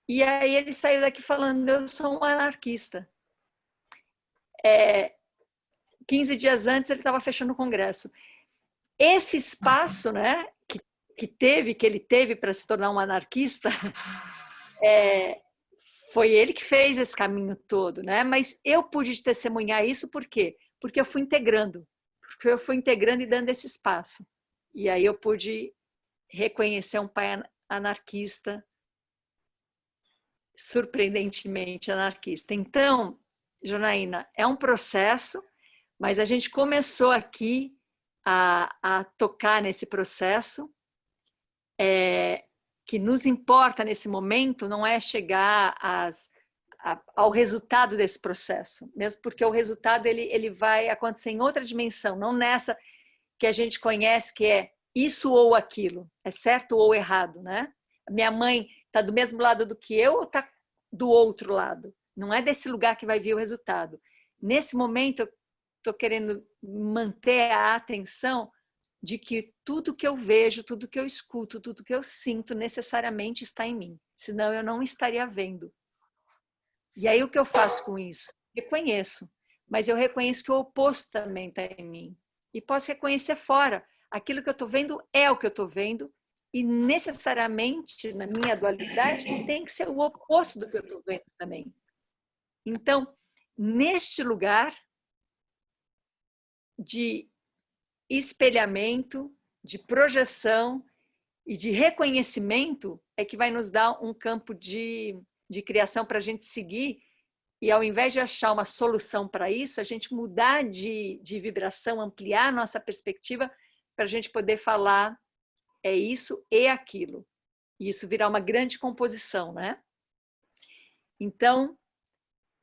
E aí ele saiu daqui falando, eu sou um anarquista. 15 dias antes ele estava fechando o congresso. Esse espaço, né, que ele teve para se tornar um anarquista, foi ele que fez esse caminho todo, né? Mas eu pude testemunhar isso por quê? Porque eu fui integrando. Porque eu fui integrando e dando esse espaço. E aí eu pude reconhecer um pai anarquista, surpreendentemente anarquista. Então, Janaína, é um processo, mas a gente começou aqui a tocar nesse processo. Que nos importa nesse momento não é chegar ao resultado desse processo, mesmo porque o resultado ele vai acontecer em outra dimensão, não nessa que a gente conhece, que é isso ou aquilo, é certo ou errado, né? Minha mãe está do mesmo lado do que eu ou está do outro lado? Não é desse lugar que vai vir o resultado. Nesse momento, eu estou querendo manter a atenção de que tudo que eu vejo, tudo que eu escuto, tudo que eu sinto necessariamente está em mim. Senão eu não estaria vendo. E aí o que eu faço com isso? Reconheço. Mas eu reconheço que o oposto também está em mim. E posso reconhecer fora. Aquilo que eu estou vendo é o que eu estou vendo. E necessariamente, na minha dualidade, tem que ser o oposto do que eu estou vendo também. Então, neste lugar de espelhamento, de projeção e de reconhecimento é que vai nos dar um campo de criação para a gente seguir e ao invés de achar uma solução para isso, a gente mudar de vibração, ampliar nossa perspectiva para a gente poder falar é isso e aquilo. E isso virar uma grande composição, né? Então,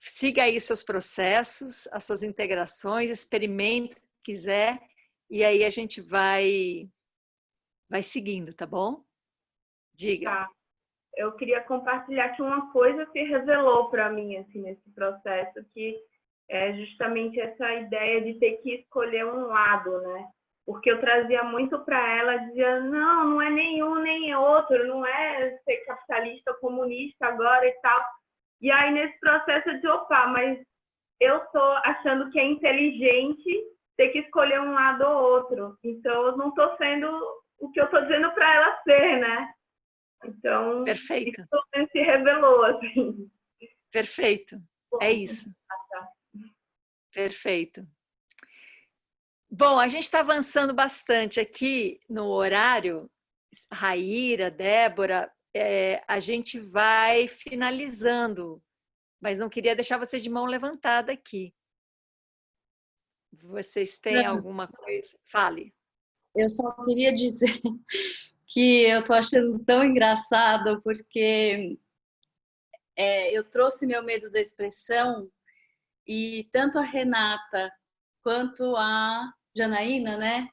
siga aí seus processos, as suas integrações, experimente o que quiser, e aí a gente vai seguindo, tá bom? Diga. Tá. Eu queria compartilhar que uma coisa se revelou para mim assim, nesse processo, que é justamente essa ideia de ter que escolher um lado, né? Porque eu trazia muito para ela, dizia, não é nenhum nem outro, não é ser capitalista ou comunista agora e tal. E aí, nesse processo, eu disse, opa, mas eu estou achando que é inteligente ter que escolher um lado ou outro. Então, eu não estou sendo o que eu estou dizendo para ela ser, né? Então, perfeito. Isso se revelou, assim. Perfeito. É isso. Perfeito. Bom, a gente está avançando bastante aqui no horário. Raíra, Débora, a gente vai finalizando, mas não queria deixar vocês de mão levantada aqui. Vocês têm alguma coisa? Fale. Eu só queria dizer que eu estou achando tão engraçado porque eu trouxe meu medo da expressão e tanto a Renata quanto a Janaína, né?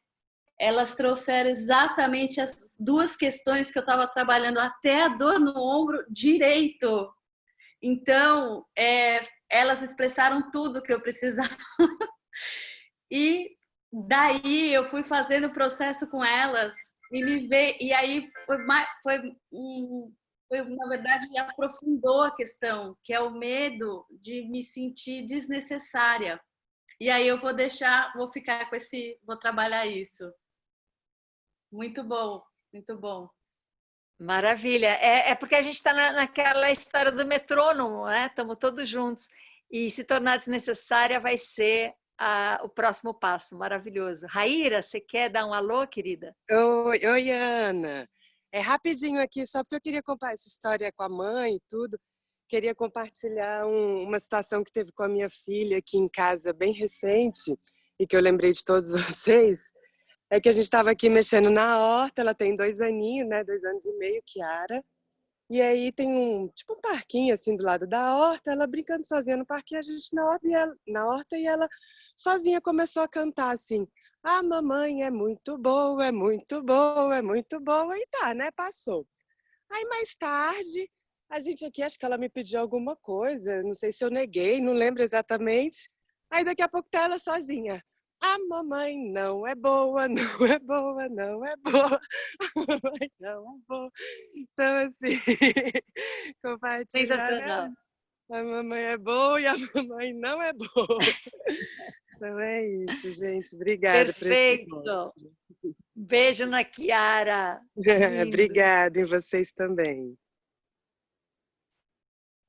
Elas trouxeram exatamente as duas questões que eu estava trabalhando, até a dor no ombro direito. Então, elas expressaram tudo que eu precisava. E daí eu fui fazendo o processo com elas e me veio, e aí foi na verdade aprofundou a questão, que é o medo de me sentir desnecessária. E aí eu vou ficar com vou trabalhar isso. Muito bom, muito bom. Maravilha. É porque a gente está naquela história do metrônomo, né? Estamos todos juntos. E se tornar desnecessária vai ser o próximo passo. Maravilhoso. Raíra, você quer dar um alô, querida? Oi, Ana. Rapidinho aqui, só porque eu queria contar essa história com a mãe e tudo. Queria compartilhar uma situação que teve com a minha filha aqui em casa bem recente e que eu lembrei de todos vocês. É que a gente estava aqui mexendo na horta, ela tem 2 aninhos, né? 2 anos e meio, Kiara. E aí tem um parquinho assim do lado da horta, ela brincando sozinha no parquinho, a gente na horta e ela sozinha começou a cantar assim: "A mamãe é muito boa, é muito boa, é muito boa", e tá, né? Passou. Aí mais tarde, a gente aqui, acho que ela me pediu alguma coisa, não sei se eu neguei, não lembro exatamente. Aí daqui a pouco tá ela sozinha: "A mamãe não é boa, não é boa, não é boa, a mamãe não é boa". Então, assim, compartilhar. Sensacional. A mamãe é boa e a mamãe não é boa. Então é isso, gente. Obrigada. Perfeito. Beijo na Chiara. Obrigada em vocês também.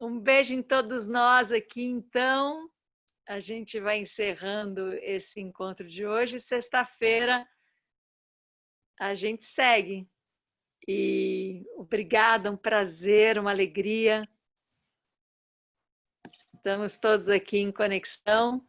Um beijo em todos nós aqui, então. A gente vai encerrando esse encontro de hoje. Sexta-feira a gente segue. E obrigada, um prazer, uma alegria. Estamos todos aqui em conexão.